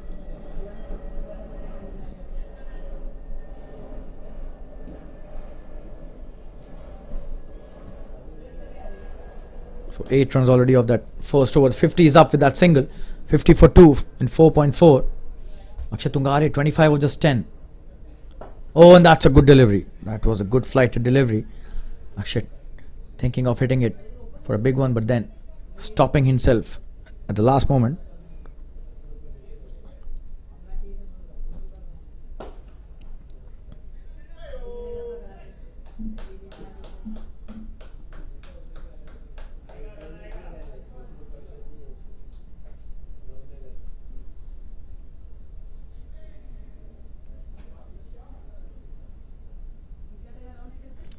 So 8 runs already off that first over. 50 is up with that single. 50 for 2 in 4.4. Akshay Tungare 25 or just 10. Oh, and that's a good delivery. That was a good flighted delivery. Akshay thinking of hitting it for a big one, but then stopping himself at the last moment.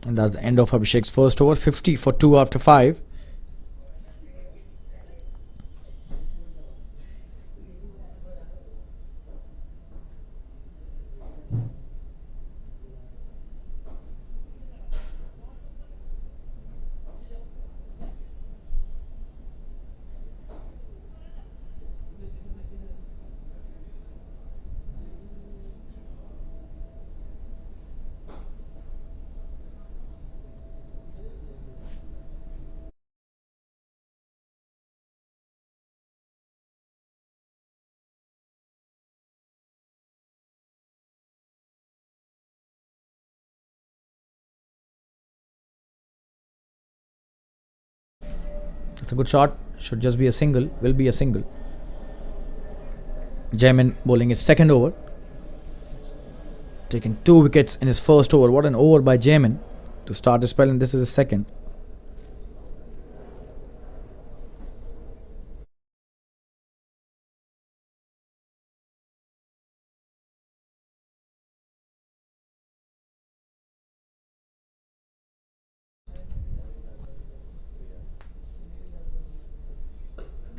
And that's the end of Abhishek's first over. 50 for 2 after 5. It's a good shot. Should just be a single. Will be a single. Jaimin bowling his second over. Taking 2 wickets in his first over. What an over by Jaimin to start the spell, and this is his second.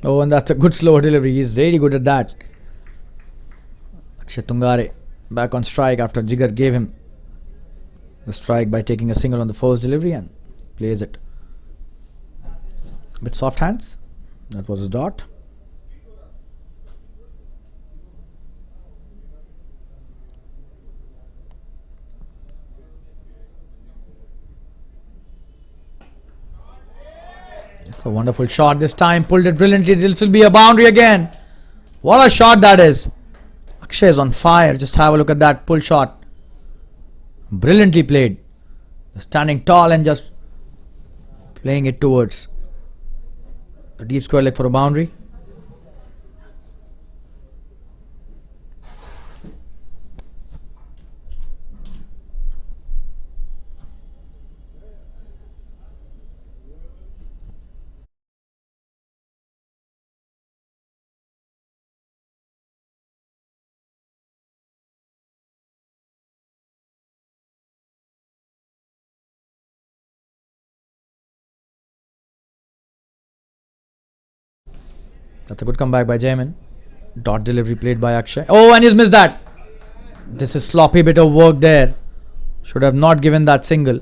Oh, and that's a good slow delivery. He's really good at that. Akshay Tungare back on strike after Jigar gave him the strike by taking a single on the first delivery and plays it with soft hands. That was a dot. It's a wonderful shot this time. Pulled it brilliantly. This will be a boundary again. What a shot that is. Akshay is on fire. Just have a look at that pull shot. Brilliantly played. Standing tall and just playing it towards the deep square leg for a boundary. That's a good comeback by Jamin. Dot delivery played by Akshay. Oh, and he's missed that. This is sloppy bit of work there. Should have not given that single.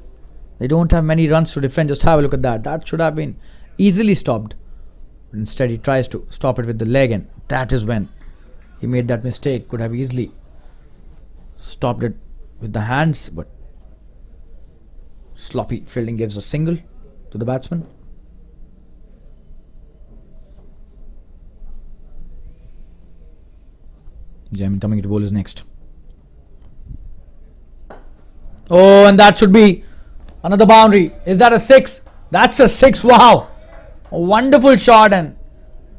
They don't have many runs to defend. Just have a look at that. That should have been easily stopped. But instead he tries to stop it with the leg, and that is when he made that mistake. Could have easily stopped it with the hands, but sloppy fielding gives a single to the batsman. Jamin coming to bowl is next. Oh, and that should be another boundary. Is that a 6? That's a 6. Wow. A wonderful shot, and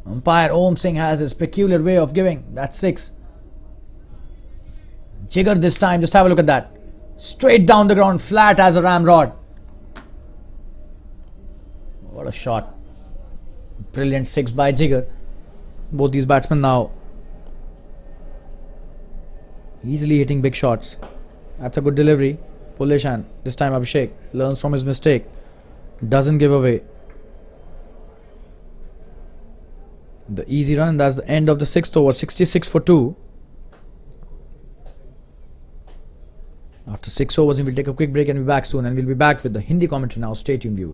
umpire Om Singh has his peculiar way of giving that 6. Jigar this time. Just have a look at that. Straight down the ground, flat as a ramrod. What a shot. Brilliant 6 by Jigar. Both these batsmen now easily hitting big shots. That's a good delivery. Bullish, and this time Abhishek learns from his mistake. Doesn't give away the easy run, and that's the end of the 6th over. 66 for 2. After 6 overs, we will take a quick break and be back soon. And we'll be back with the Hindi commentary now. Stay tuned, viewers.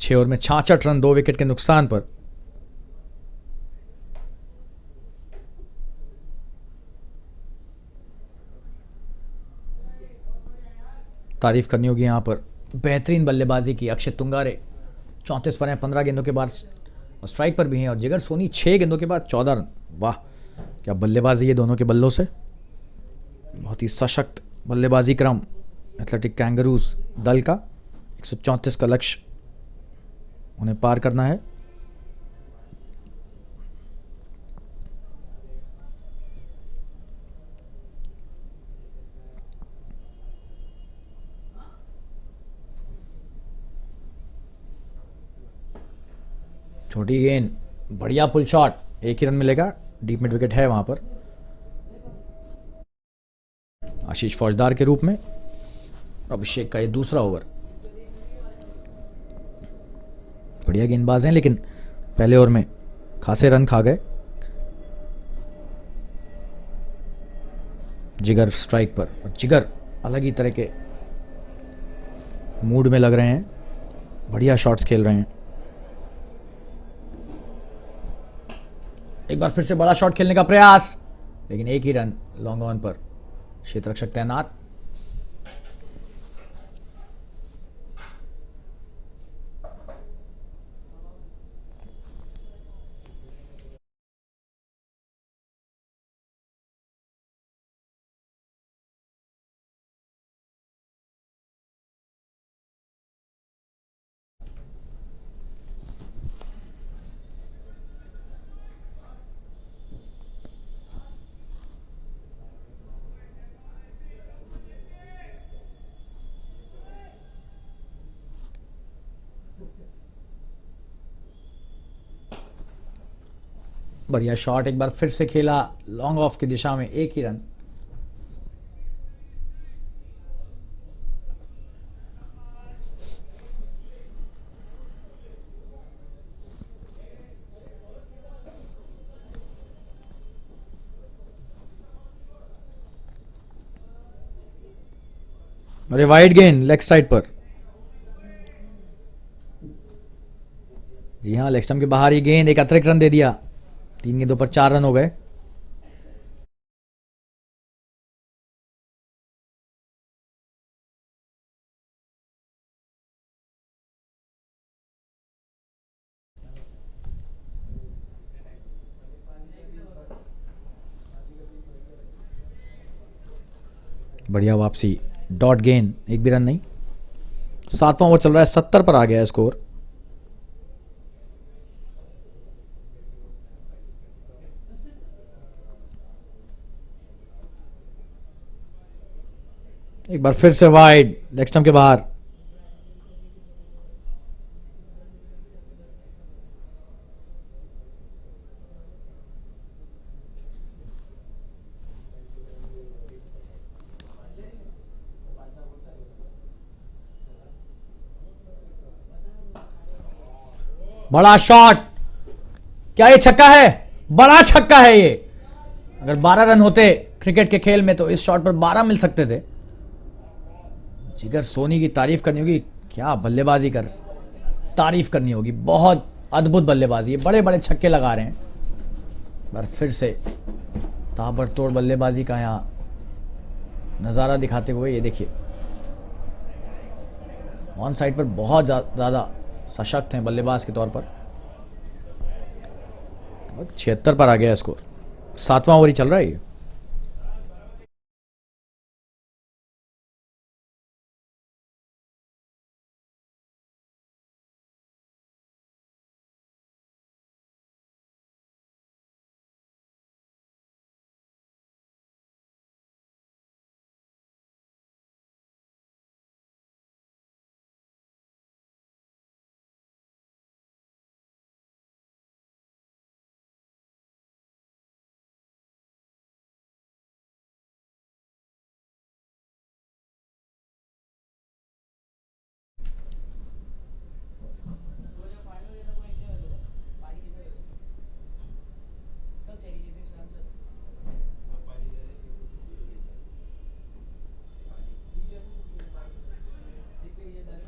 छह over में 66 run, 2 wicket के नुकसान पर। तारीफ करनी होगी यहां पर बेहतरीन बल्लेबाजी की अक्षय तुंगारे। 34 पर हैं, 15 गेंदों के बाद स्ट्राइक पर भी हैं, और जिगर सोनी 6 गेंदों के बाद 14 रन। वाह, क्या बल्लेबाजी है दोनों के बल्लों से। बहुत ही सशक्त बल्लेबाजी क्रम एथलेटिक कैंगरूज दल का। 134 का लक्ष्य उन्हें पार करना है। छोटी गेंद, बढ़िया पुल शॉट, एक ही रन मिलेगा। डीप मिड विकेट है वहां पर। आशीष फौजदार के रूप में अभिषेक का ये दूसरा ओवर। बढ़िया गेंदबाज हैं, लेकिन पहले ओवर में खासे रन खा गए। जिगर स्ट्राइक पर, और जिगर अलग ही तरह के मूड में लग रहे हैं, बढ़िया शॉट्स खेल रहे हैं। एक बार फिर से बड़ा शॉट खेलने का प्रयास, लेकिन एक ही रन लॉन्ग ऑन पर। क्षेत्ररक्षक तैनात। बढ़िया शॉट एक बार फिर से खेला लॉन्ग ऑफ की दिशा में, एक ही रन। अरे वाइड गेंद लेग साइड पर। जी हां, लेग स्टंप के बाहर ही गेंद, एक अतिरिक्त रन दे दिया। 3 गेंदों पर 4 रन हो गए। बढ़िया वापसी, डॉट गेन, एक भी रन नहीं। 7वां ओवर चल रहा है, 70 पर आ गया है स्कोर। एक बार फिर से वाइड, लेग स्टंप के बाहर। बड़ा शॉट, क्या ये छक्का है? बड़ा छक्का है ये। अगर 12 रन होते क्रिकेट के खेल में तो इस शॉट पर 12 मिल सकते थे। जिगर सोनी की तारीफ करनी होगी, क्या बल्लेबाजी कर, तारीफ करनी होगी, बहुत अद्भुत बल्लेबाजी है, बड़े बड़े छक्के लगा रहे हैं। पर फिर से ताबड़तोड़ बल्लेबाजी का यहां नज़ारा दिखाते हुए ये देखिए, ऑन साइड पर बहुत ज़्यादा सशक्त हैं बल्लेबाज के तौर पर। 76 पर आ गया स्कोर, 7वां ओवर ही चल रहा है ये।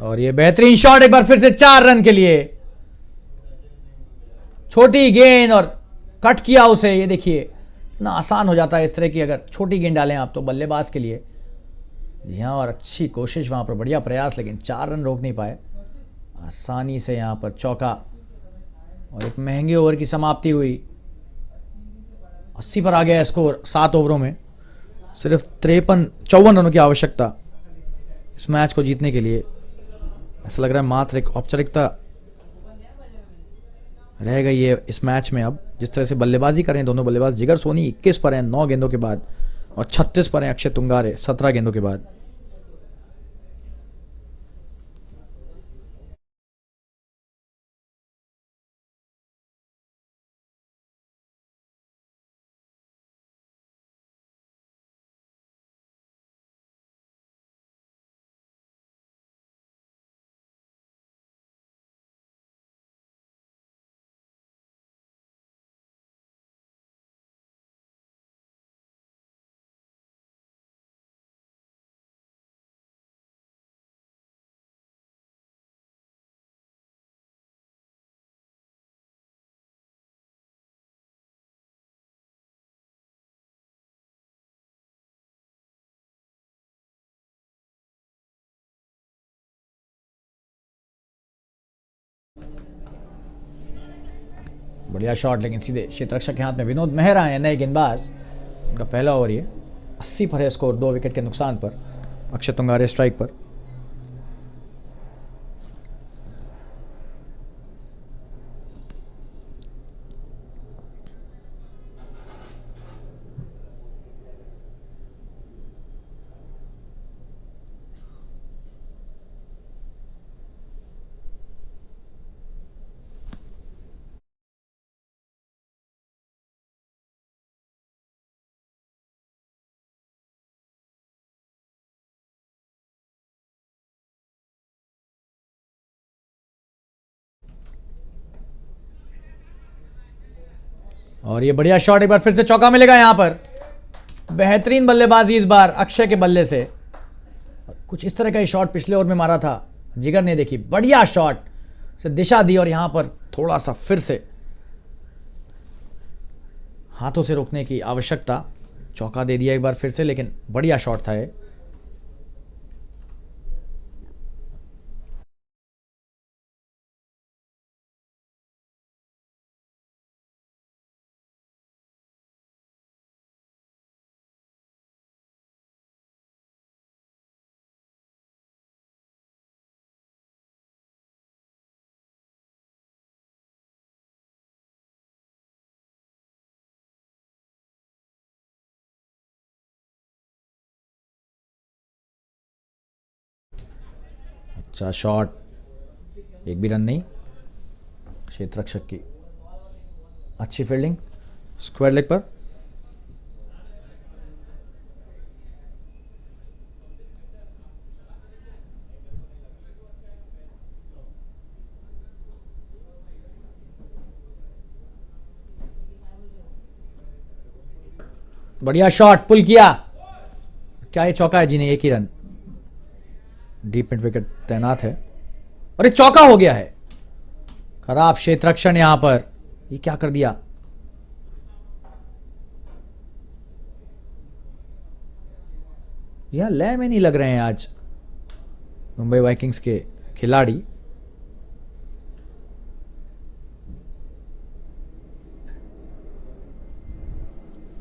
और ये बेहतरीन शॉट, एक बार फिर से 4 रन के लिए। छोटी गेंद और कट किया उसे, ये देखिए इतना आसान हो जाता है इस तरह की अगर छोटी गेंद डालें आप तो बल्लेबाज के लिए। जी हाँ, और अच्छी कोशिश वहां पर, बढ़िया प्रयास, लेकिन 4 रन रोक नहीं पाए। आसानी से यहां पर चौका और एक महंगे ओवर की समाप्ति हुई। 80 पर आ गया स्कोर 7 ओवरों में। सिर्फ 54 रनों की आवश्यकता इस मैच को जीतने के लिए। ऐसा लग रहा है मात्र एक औपचारिकता रह गई है इस मैच में। अब जिस तरह से बल्लेबाजी करें दोनों बल्लेबाज, जिगर सोनी 21 पर हैं 9 गेंदों के बाद, और 36 पर हैं अक्षय तुंगारे 17 गेंदों के बाद। बढ़िया शॉट, लेकिन सीधे क्षेत्ररक्षक के हाथ में। विनोद मेहरा है नए गेंदबाज, उनका पहला ओवर ये। 80 पर है स्कोर 2 विकेट के नुकसान पर। अक्षय तुंगारे स्ट्राइक पर। और ये बढ़िया शॉट, एक बार फिर से चौका मिलेगा यहां पर। बेहतरीन बल्लेबाजी इस बार अक्षय के बल्ले से। कुछ इस तरह का ही शॉट पिछले ओवर में मारा था जिगर ने, देखी बढ़िया शॉट से दिशा दी, और यहां पर थोड़ा सा फिर से हाथों से रोकने की आवश्यकता। चौका दे दिया एक बार फिर से, लेकिन बढ़िया शॉट था ये। अच्छा शॉट, एक भी रन नहीं। क्षेत्ररक्षक की अच्छी फील्डिंग, स्क्वायर लेग पर। बढ़िया शॉट, पुल किया। क्या ये चौका है? जी नहीं, एक ही रन। डीप मिड विकेट तैनात है और ये चौका हो गया है। खराब क्षेत्ररक्षण यहां पर, ये क्या कर दिया? यह लय में नहीं लग रहे हैं आज मुंबई वाइकिंग्स के खिलाड़ी।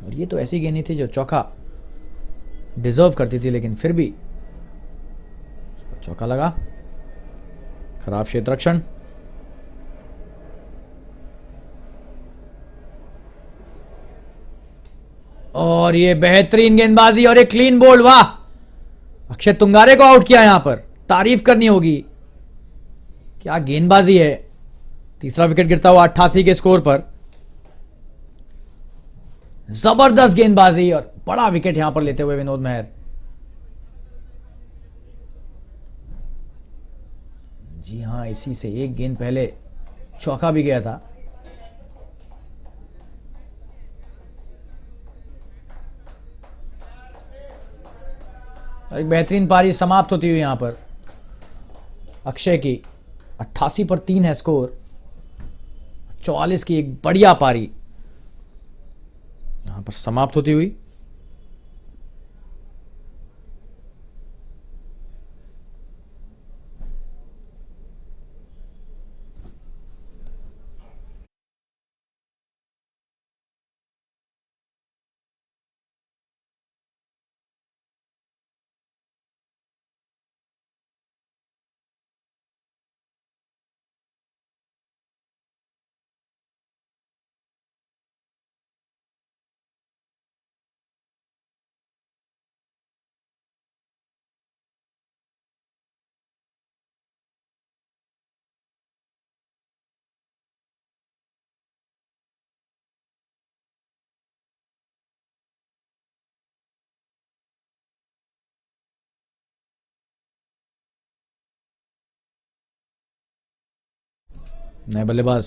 और ये तो ऐसी गेंद थी जो चौका डिजर्व करती थी, लेकिन फिर भी चौका लगा। खराब क्षेत्ररक्षण। और ये बेहतरीन गेंदबाजी और एक क्लीन बोल्ड। वाह, अक्षय तुंगारे को आउट किया यहां पर, तारीफ करनी होगी। क्या गेंदबाजी है। तीसरा विकेट गिरता हुआ 88 के स्कोर पर। जबरदस्त गेंदबाजी और बड़ा विकेट यहां पर लेते हुए विनोद मेहर। जी हां, इसी से एक गेंद पहले चौका भी गया था। एक बेहतरीन पारी समाप्त होती हुई यहां पर अक्षय की। 88 पर 3 है स्कोर। 44 की एक बढ़िया पारी यहां पर समाप्त होती हुई। नए बल्लेबाज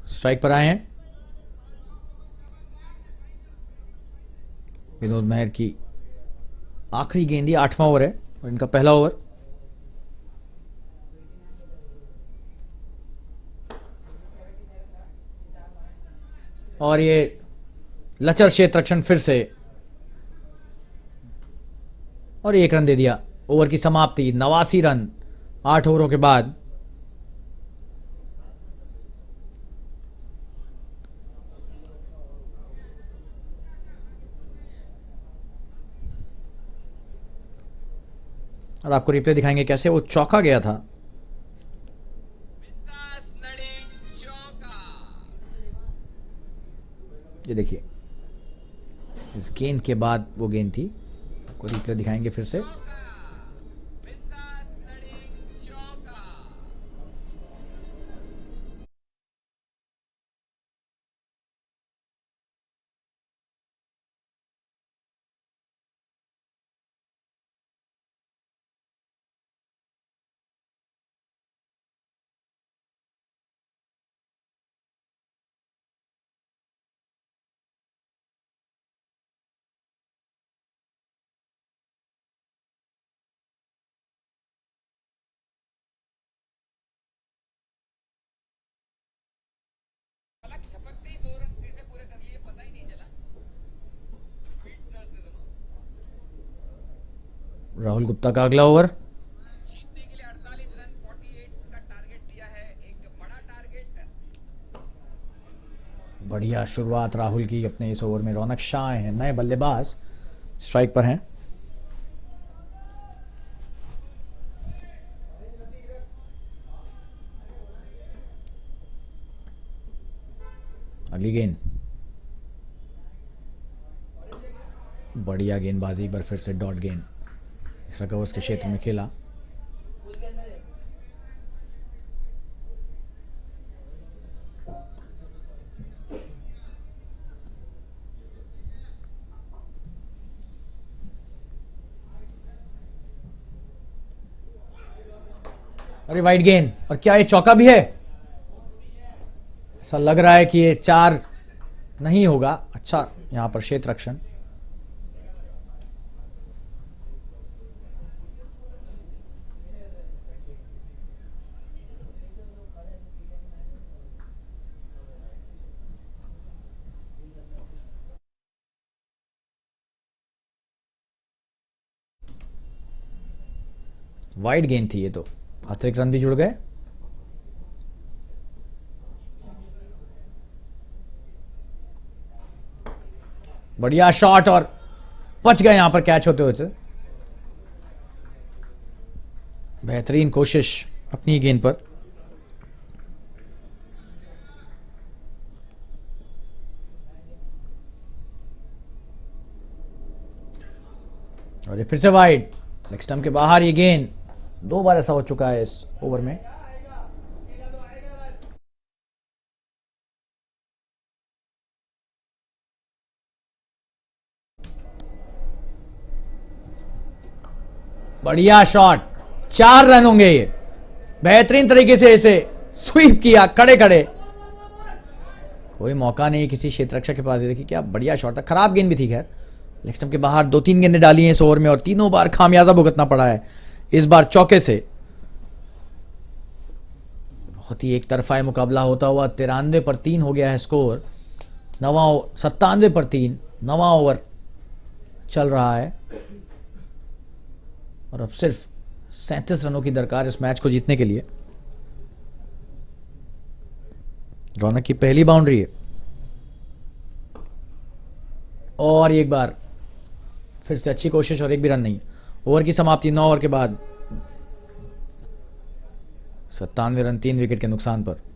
स्ट्राइक पर आए हैं। विनोद मेहर की आखिरी गेंद, ये 8वां ओवर है और इनका पहला ओवर। और ये लचर क्षेत्ररक्षण फिर से, और 1 रन दे दिया। ओवर की समाप्ति, 89 रन 8 ओवरों के बाद। और आपको रिप्ले दिखाएंगे कैसे वो चौका गया था। ये देखिए, इस गेंद के बाद वो गेंद थी। आपको रिप्ले दिखाएंगे फिर से। राहुल गुप्ता का अगला ओवर। जीतने के लिए 48 रन 48 का टारगेट दिया है, एक बड़ा टारगेट। बढ़िया शुरुआत राहुल की अपने इस ओवर में। रौनक शाह हैं, नए बल्लेबाज स्ट्राइक पर हैं। अगली गेंद, बढ़िया गेंदबाजी, पर फिर से डॉट गेंद। एक्स्ट्रा कवर्स के क्षेत्र में खेला। अरे वाइड गेंद, और क्या ये चौका भी है? ऐसा लग रहा है कि ये 4 नहीं होगा। अच्छा यहां पर क्षेत्र रक्षण। वाइड गेंद थी ये तो, अतिरिक्त रन भी जुड़ गए। बढ़िया शॉट, और बच गए यहां पर कैच होते होते। बेहतरीन कोशिश अपनी गेंद पर। और ये फिर से वाइड, लेग स्टंप के बाहर ये गेंद। 2 बार ऐसा हो चुका है इस ओवर में। बढ़िया शॉट, 4 रन होंगे ये। बेहतरीन तरीके से इसे स्वीप किया खड़े खड़े। कोई मौका नहीं किसी क्षेत्र रक्षक के पास। देखिए क्या बढ़िया शॉट था, खराब गेंद भी थी खैर। लेग स्टंप के बाहर 2-3 गेंदें डाली हैं इस ओवर में, और तीनों बार खामियाजा भुगतना पड़ा है, इस बार चौके से। बहुत ही एक तरफा मुकाबला होता हुआ 93 पर 3 हो गया है स्कोर। 97 पर 3, 9वां ओवर चल रहा है, और अब सिर्फ 37 रनों की दरकार इस मैच को जीतने के लिए। रौनक की पहली बाउंड्री है, और एक बार फिर से अच्छी कोशिश, और एक भी रन नहीं। ओवर की समाप्ति 9 ओवर के बाद। 97 रन 3 विकेट के नुकसान पर।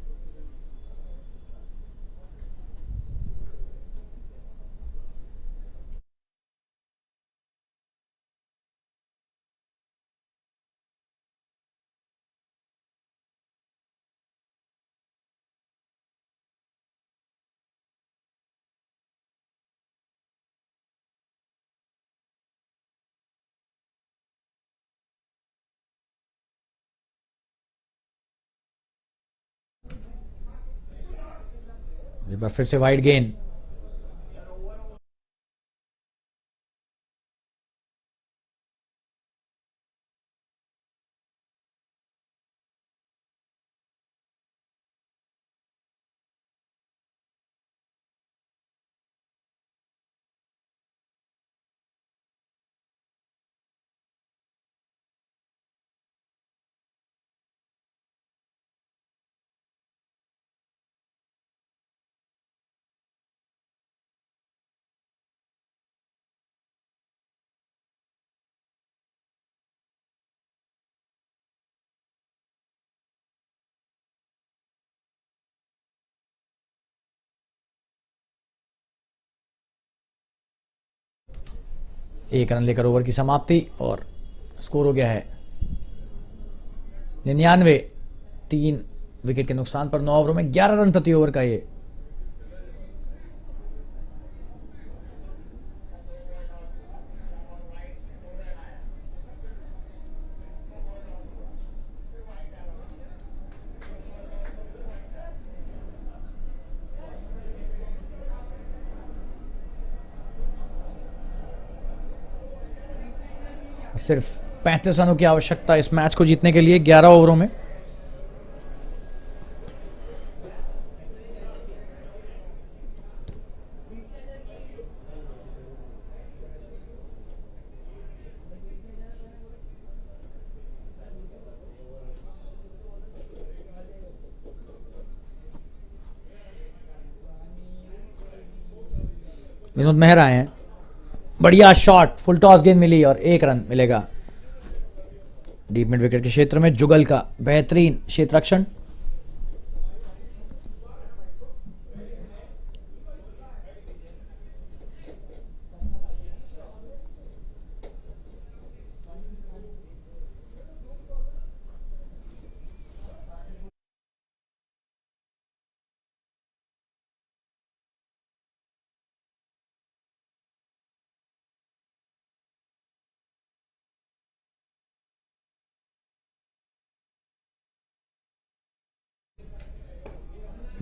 एक बार फिर से वाइड गेंद। एक रन लेकर ओवर की समाप्ति, और स्कोर हो गया है 99। 3 विकेट के नुकसान पर 9 ओवरों में 11 रन प्रति ओवर का ये। सिर्फ 35 रनों की आवश्यकता इस मैच को जीतने के लिए 11 ओवरों में। विनोद मेहर आए हैं। बढ़िया शॉट, फुल टॉस गेंद मिली, और 1 रन मिलेगा। डीप मिड विकेट के क्षेत्र में जुगल का बेहतरीन क्षेत्र रक्षण।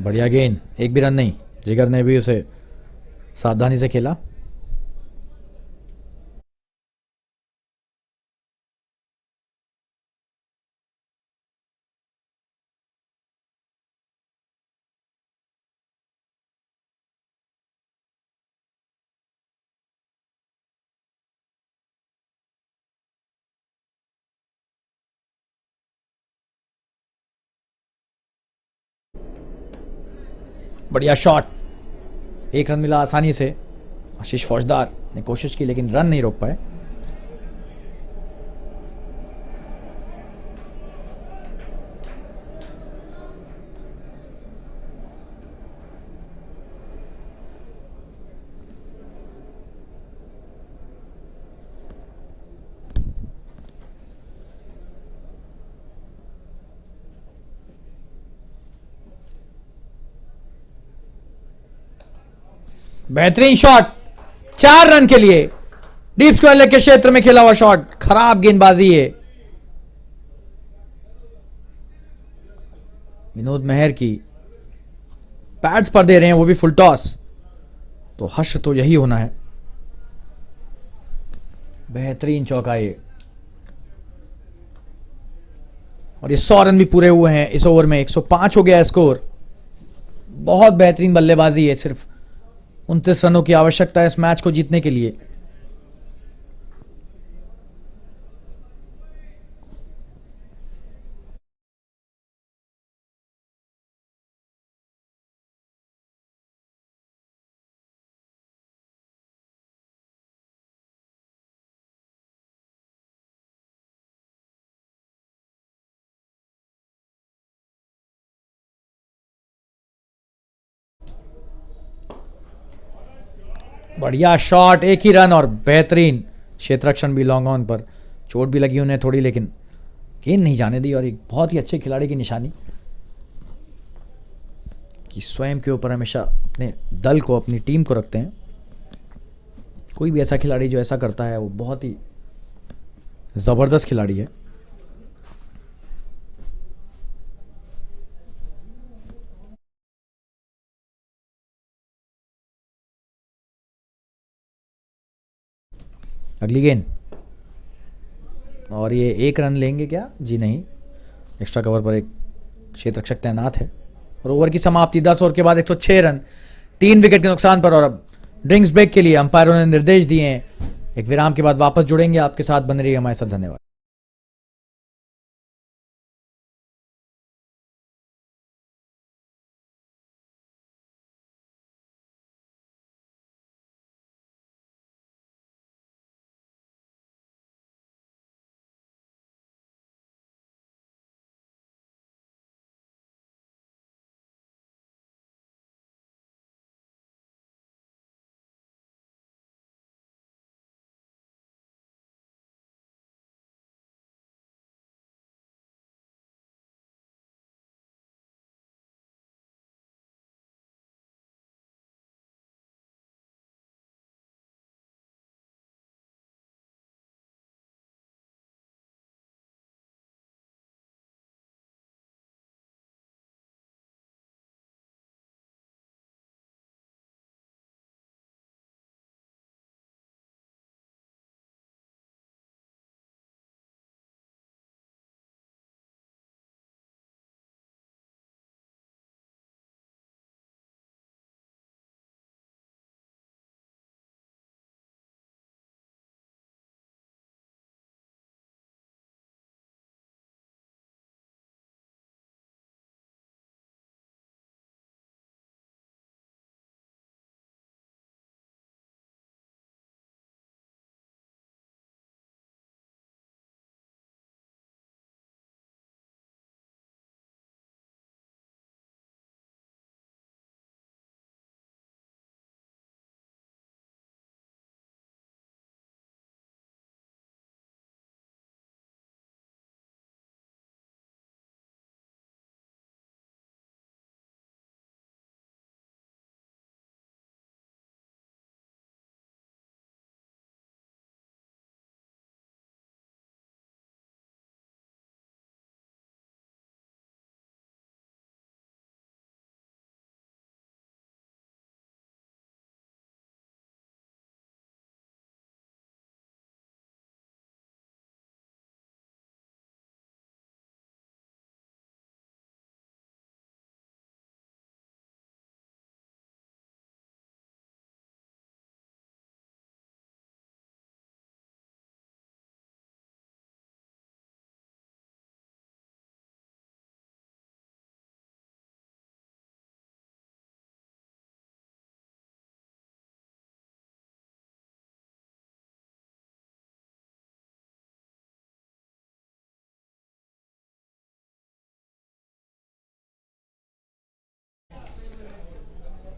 बढ़िया गेंद, एक भी रन नहीं। जिगर ने भी उसे सावधानी से खेला। बढ़िया शॉट, एक रन मिला आसानी से। आशीष फौजदार ने कोशिश की लेकिन रन नहीं रोक पाए। बेहतरीन शॉट, 4 रन के लिए। डीप स्क्वायर लेग के क्षेत्र में खेला हुआ शॉट, खराब गेंदबाजी है विनोद मेहर की। पैड्स पर दे रहे हैं, वो भी फुल टॉस। तो हर्ष तो यही होना है। बेहतरीन चौका ये, और ये 100 रन भी पूरे हुए हैं इस ओवर में। 105 हो गया है स्कोर। बहुत बेहतरीन बल्लेबाजी है। सिर्फ 29 रनों की आवश्यकता है इस मैच को जीतने के लिए। बढ़िया शॉट, एक ही रन और बेहतरीन क्षेत्ररक्षण भी लॉन्ग ऑन पर। चोट भी लगी उन्हें थोड़ी, लेकिन गेंद नहीं जाने दी। और एक बहुत ही अच्छे खिलाड़ी की निशानी कि स्वयं के ऊपर हमेशा अपने दल को, अपनी टीम को रखते हैं। कोई भी ऐसा खिलाड़ी जो ऐसा करता है वो बहुत ही जबरदस्त खिलाड़ी है। अगली गेंद, और ये एक रन लेंगे क्या? जी नहीं, एक्स्ट्रा कवर पर एक क्षेत्र रक्षक तैनात है। और ओवर की समाप्ति 10 ओवर के बाद 106 रन, 3 विकेट के नुकसान पर। और अब ड्रिंक्स ब्रेक के लिए अंपायरों ने निर्देश दिए हैं। एक विराम के बाद वापस जुड़ेंगे आपके साथ। बने रहिए हमारे साथ। धन्यवाद।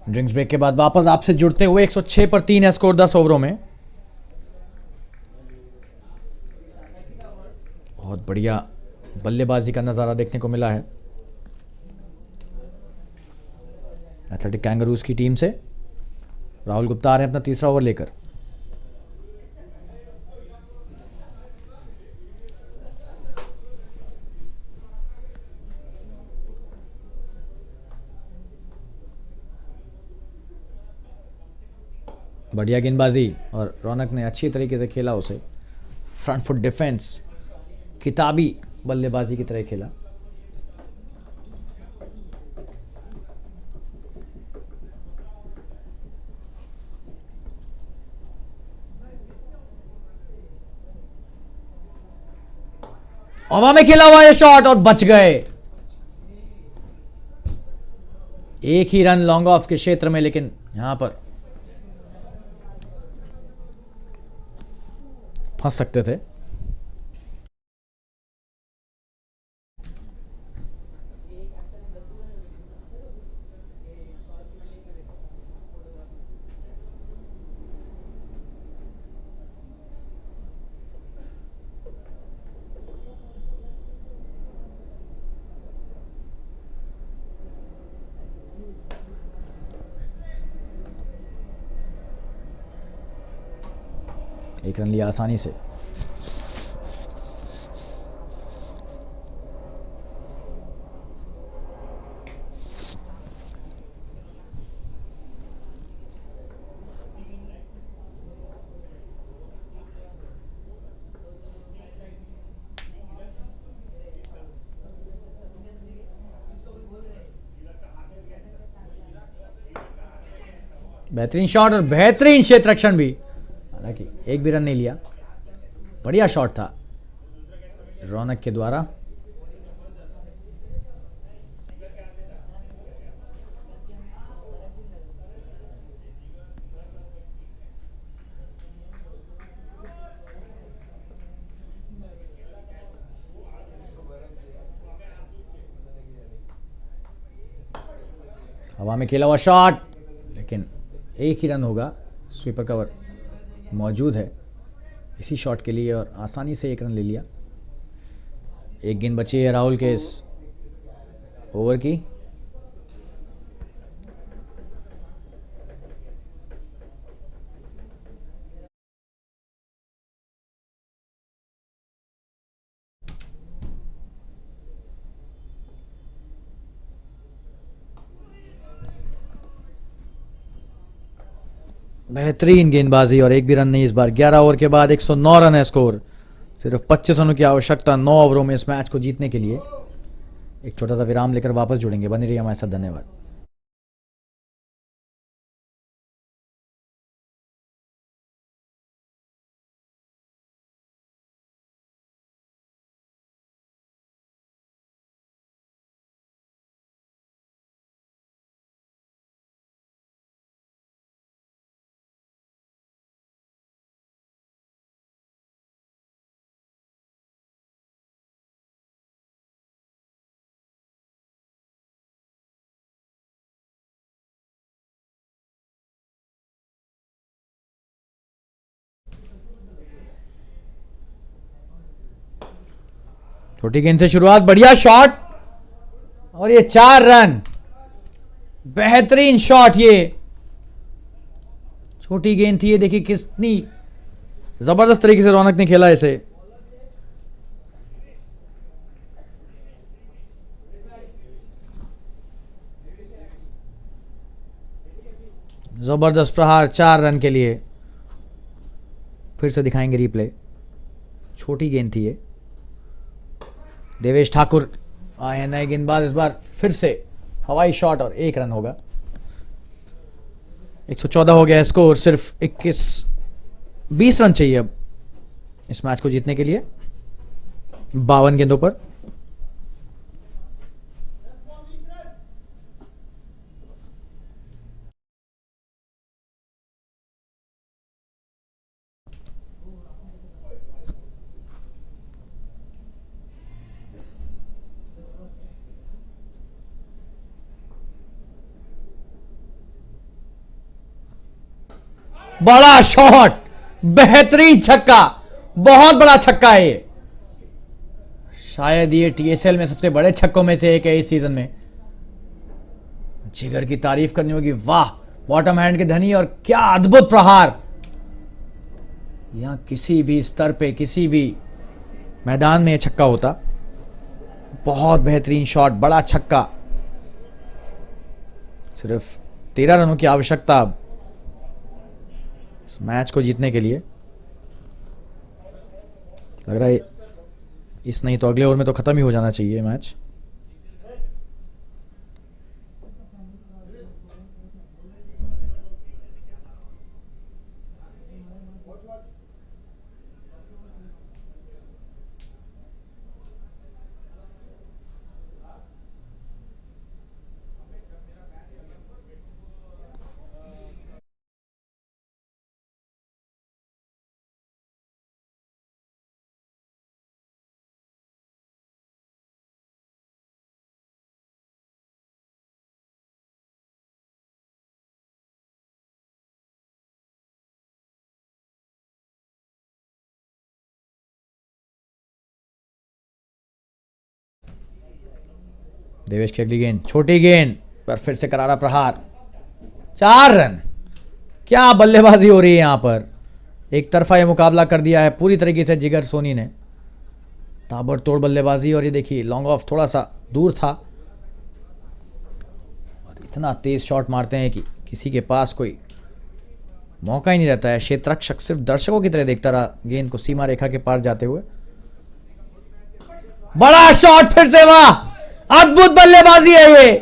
ड्रिंक्स ब्रेक के बाद वापस आपसे जुड़ते हुए 106 पर 3 है स्कोर 10 ओवरों में। बहुत बढ़िया बल्लेबाजी का नज़ारा देखने को मिला है एथलेटिक कैंगरूज की टीम से। राहुल गुप्ता आ रहे हैं अपना तीसरा ओवर लेकर। बढ़िया गेंदबाजी और रौनक ने अच्छी तरीके से खेला उसे। फ्रंट फुट डिफेंस, किताबी बल्लेबाजी की तरह खेला। हवा में खेला हुआ ये शॉट और बच गए। एक ही रन लॉन्ग ऑफ के क्षेत्र में, लेकिन यहां पर फंस सकते थे। एक रन लिया आसानी से। बेहतरीन शॉट और बेहतरीन क्षेत्र रक्षण भी, हालांकि एक भी रन नहीं लिया। बढ़िया शॉट था रौनक के द्वारा। हवा में खेला हुआ शॉट, लेकिन एक ही रन होगा। स्वीपर कवर मौजूद है इसी शॉट के लिए और आसानी से एक रन ले लिया। एक गेंद बची है राहुल के इस ओवर की। बेहतरीन गेंदबाजी और एक भी रन नहीं इस बार। 11 ओवर के बाद 109 रन है स्कोर। सिर्फ 25 रनों की आवश्यकता 9 ओवरों में इस मैच को जीतने के लिए। एक छोटा सा विराम लेकर वापस जुड़ेंगे, बने रहिए हमारे साथ। धन्यवाद। छोटी गेंद से शुरुआत, बढ़िया शॉट और ये 4 रन। बेहतरीन शॉट, ये छोटी गेंद थी। ये देखिए कितनी जबरदस्त तरीके से रौनक ने खेला इसे। जबरदस्त प्रहार 4 रन के लिए। फिर से दिखाएंगे रिप्ले। छोटी गेंद थी ये। देवेश ठाकुर आए नए गेंदबाज, इस बार फिर से हवाई शॉट और 1 रन होगा। 114 हो गया स्कोर। सिर्फ 20 रन चाहिए अब इस मैच को जीतने के लिए 52 गेंदों पर। बड़ा शॉट, बेहतरीन छक्का, बहुत बड़ा छक्का है ये। शायद ये टीएसएल में सबसे बड़े छक्कों में से एक है इस सीजन में। जिगर की तारीफ करनी होगी, वाह, बॉटम हैंड के धनी, और क्या अद्भुत प्रहार। यहां किसी भी स्तर पे, किसी भी मैदान में छक्का होता। बहुत बेहतरीन शॉट, बड़ा छक्का। सिर्फ 13 रनों की आवश्यकता अब इस मैच को जीतने के लिए। लग रहा है इस नहीं तो अगले ओवर में तो खत्म ही हो जाना चाहिए मैच। देवेश की अगली गेंद, छोटी गेंद पर फिर से करारा प्रहार। 4 रन। क्या बल्लेबाजी हो रही है यहां पर। एक तरफा ये मुकाबला कर दिया है पूरी तरीके से जिगर सोनी ने। ताबड़तोड़ बल्लेबाजी, और ये देखिए लॉन्ग ऑफ थोड़ा सा दूर था, और इतना तेज शॉट मारते हैं कि किसी के पास कोई मौका ही नहीं रहता है। क्षेत्ररक्षक सिर्फ दर्शकों की तरह देखता रहा गेंद को सीमा रेखा के पार जाते हुए। बड़ा शॉट फिर से, वाह, अद्भुत बल्लेबाजी है ये।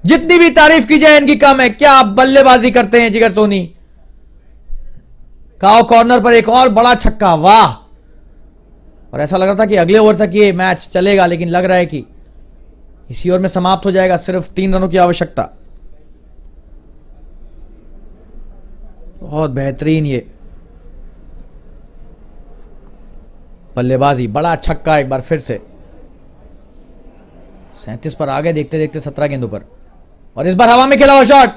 जितनी भी तारीफ की जाए इनकी कम है। क्या बल्लेबाजी करते हैं जिगर सोनी। काओ कॉर्नर पर एक और बड़ा छक्का, वाह। और ऐसा लग रहा था कि अगले ओवर तक ये मैच चलेगा, लेकिन लग रहा है कि इसी ओवर में समाप्त हो जाएगा। सिर्फ 3 रनों की आवश्यकता। बहुत बेहतरीन ये बल्लेबाजी, बड़ा छक्का एक बार फिर से। 37 पर आगे, देखते देखते 17 गेंदों पर, और इस बार हवा में खेला हुआ शॉट,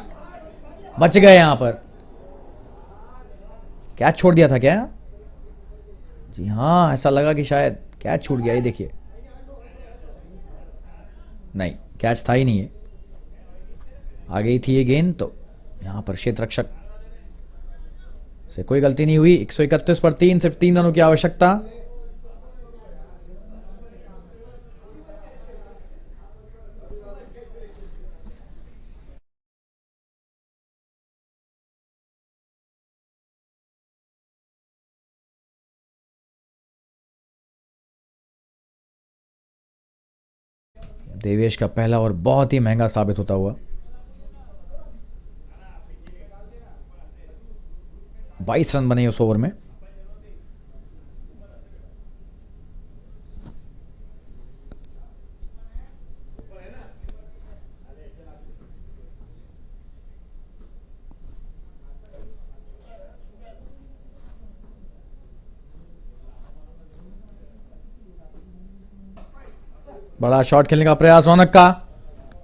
बच गए यहां पर। कैच छोड़ दिया था क्या। जी हां, ऐसा लगा कि शायद कैच छूट गया। ये देखिए, नहीं, कैच था ही नहीं है, आ गई थी ये गेंद। तो यहां पर क्षेत्र रक्षक से कोई गलती नहीं हुई। 131 पर 3, सिर्फ 3 रनों की आवश्यकता। देवेश का पहला ओवर बहुत ही महंगा साबित होता हुआ। 22 रन बने उस ओवर में। बड़ा शॉट खेलने का प्रयास रौनक का।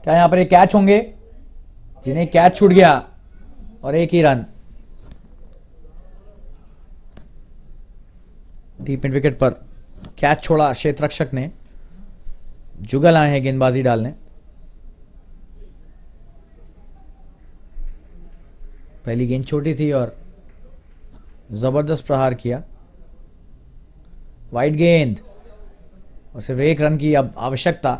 क्या यहां पर एक कैच होंगे, जिन्हें कैच छूट गया, और एक ही रन। डीप मिड विकेट पर कैच छोड़ा क्षेत्र रक्षक ने। जुगल आए हैं गेंदबाजी डालने। पहली गेंद छोटी थी और जबरदस्त प्रहार किया। वाइड गेंद, और सिर्फ 1 रन की अब आवश्यकता।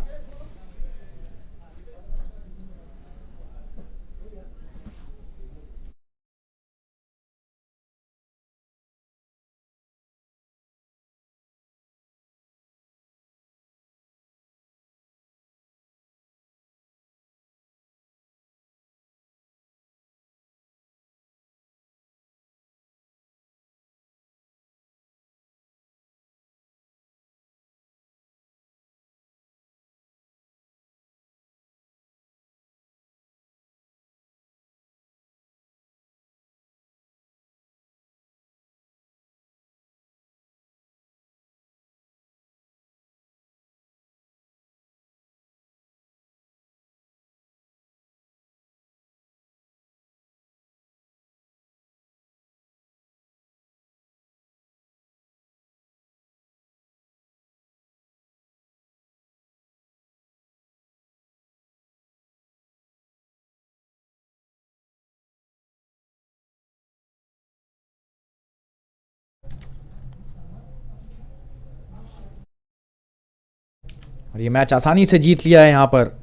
और ये मैच आसानी से जीत लिया है यहाँ पर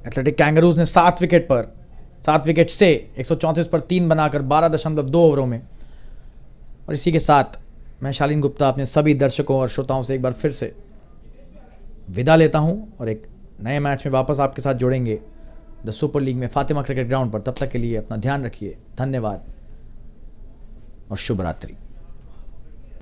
एथलेटिक कैंगरूज ने 7 विकेट से 134 पर 3 बनाकर 12.2 ओवरों में। और इसी के साथ मैं शालीन गुप्ता अपने सभी दर्शकों और श्रोताओं से एक बार फिर से विदा लेता हूं और एक नए मैच में वापस आपके साथ जोड़ेंगे द सुपर लीग में फातिमा क्रिकेट ग्राउंड पर। तब तक के लिए अपना ध्यान रखिए। धन्यवाद और शुभ रात्रि।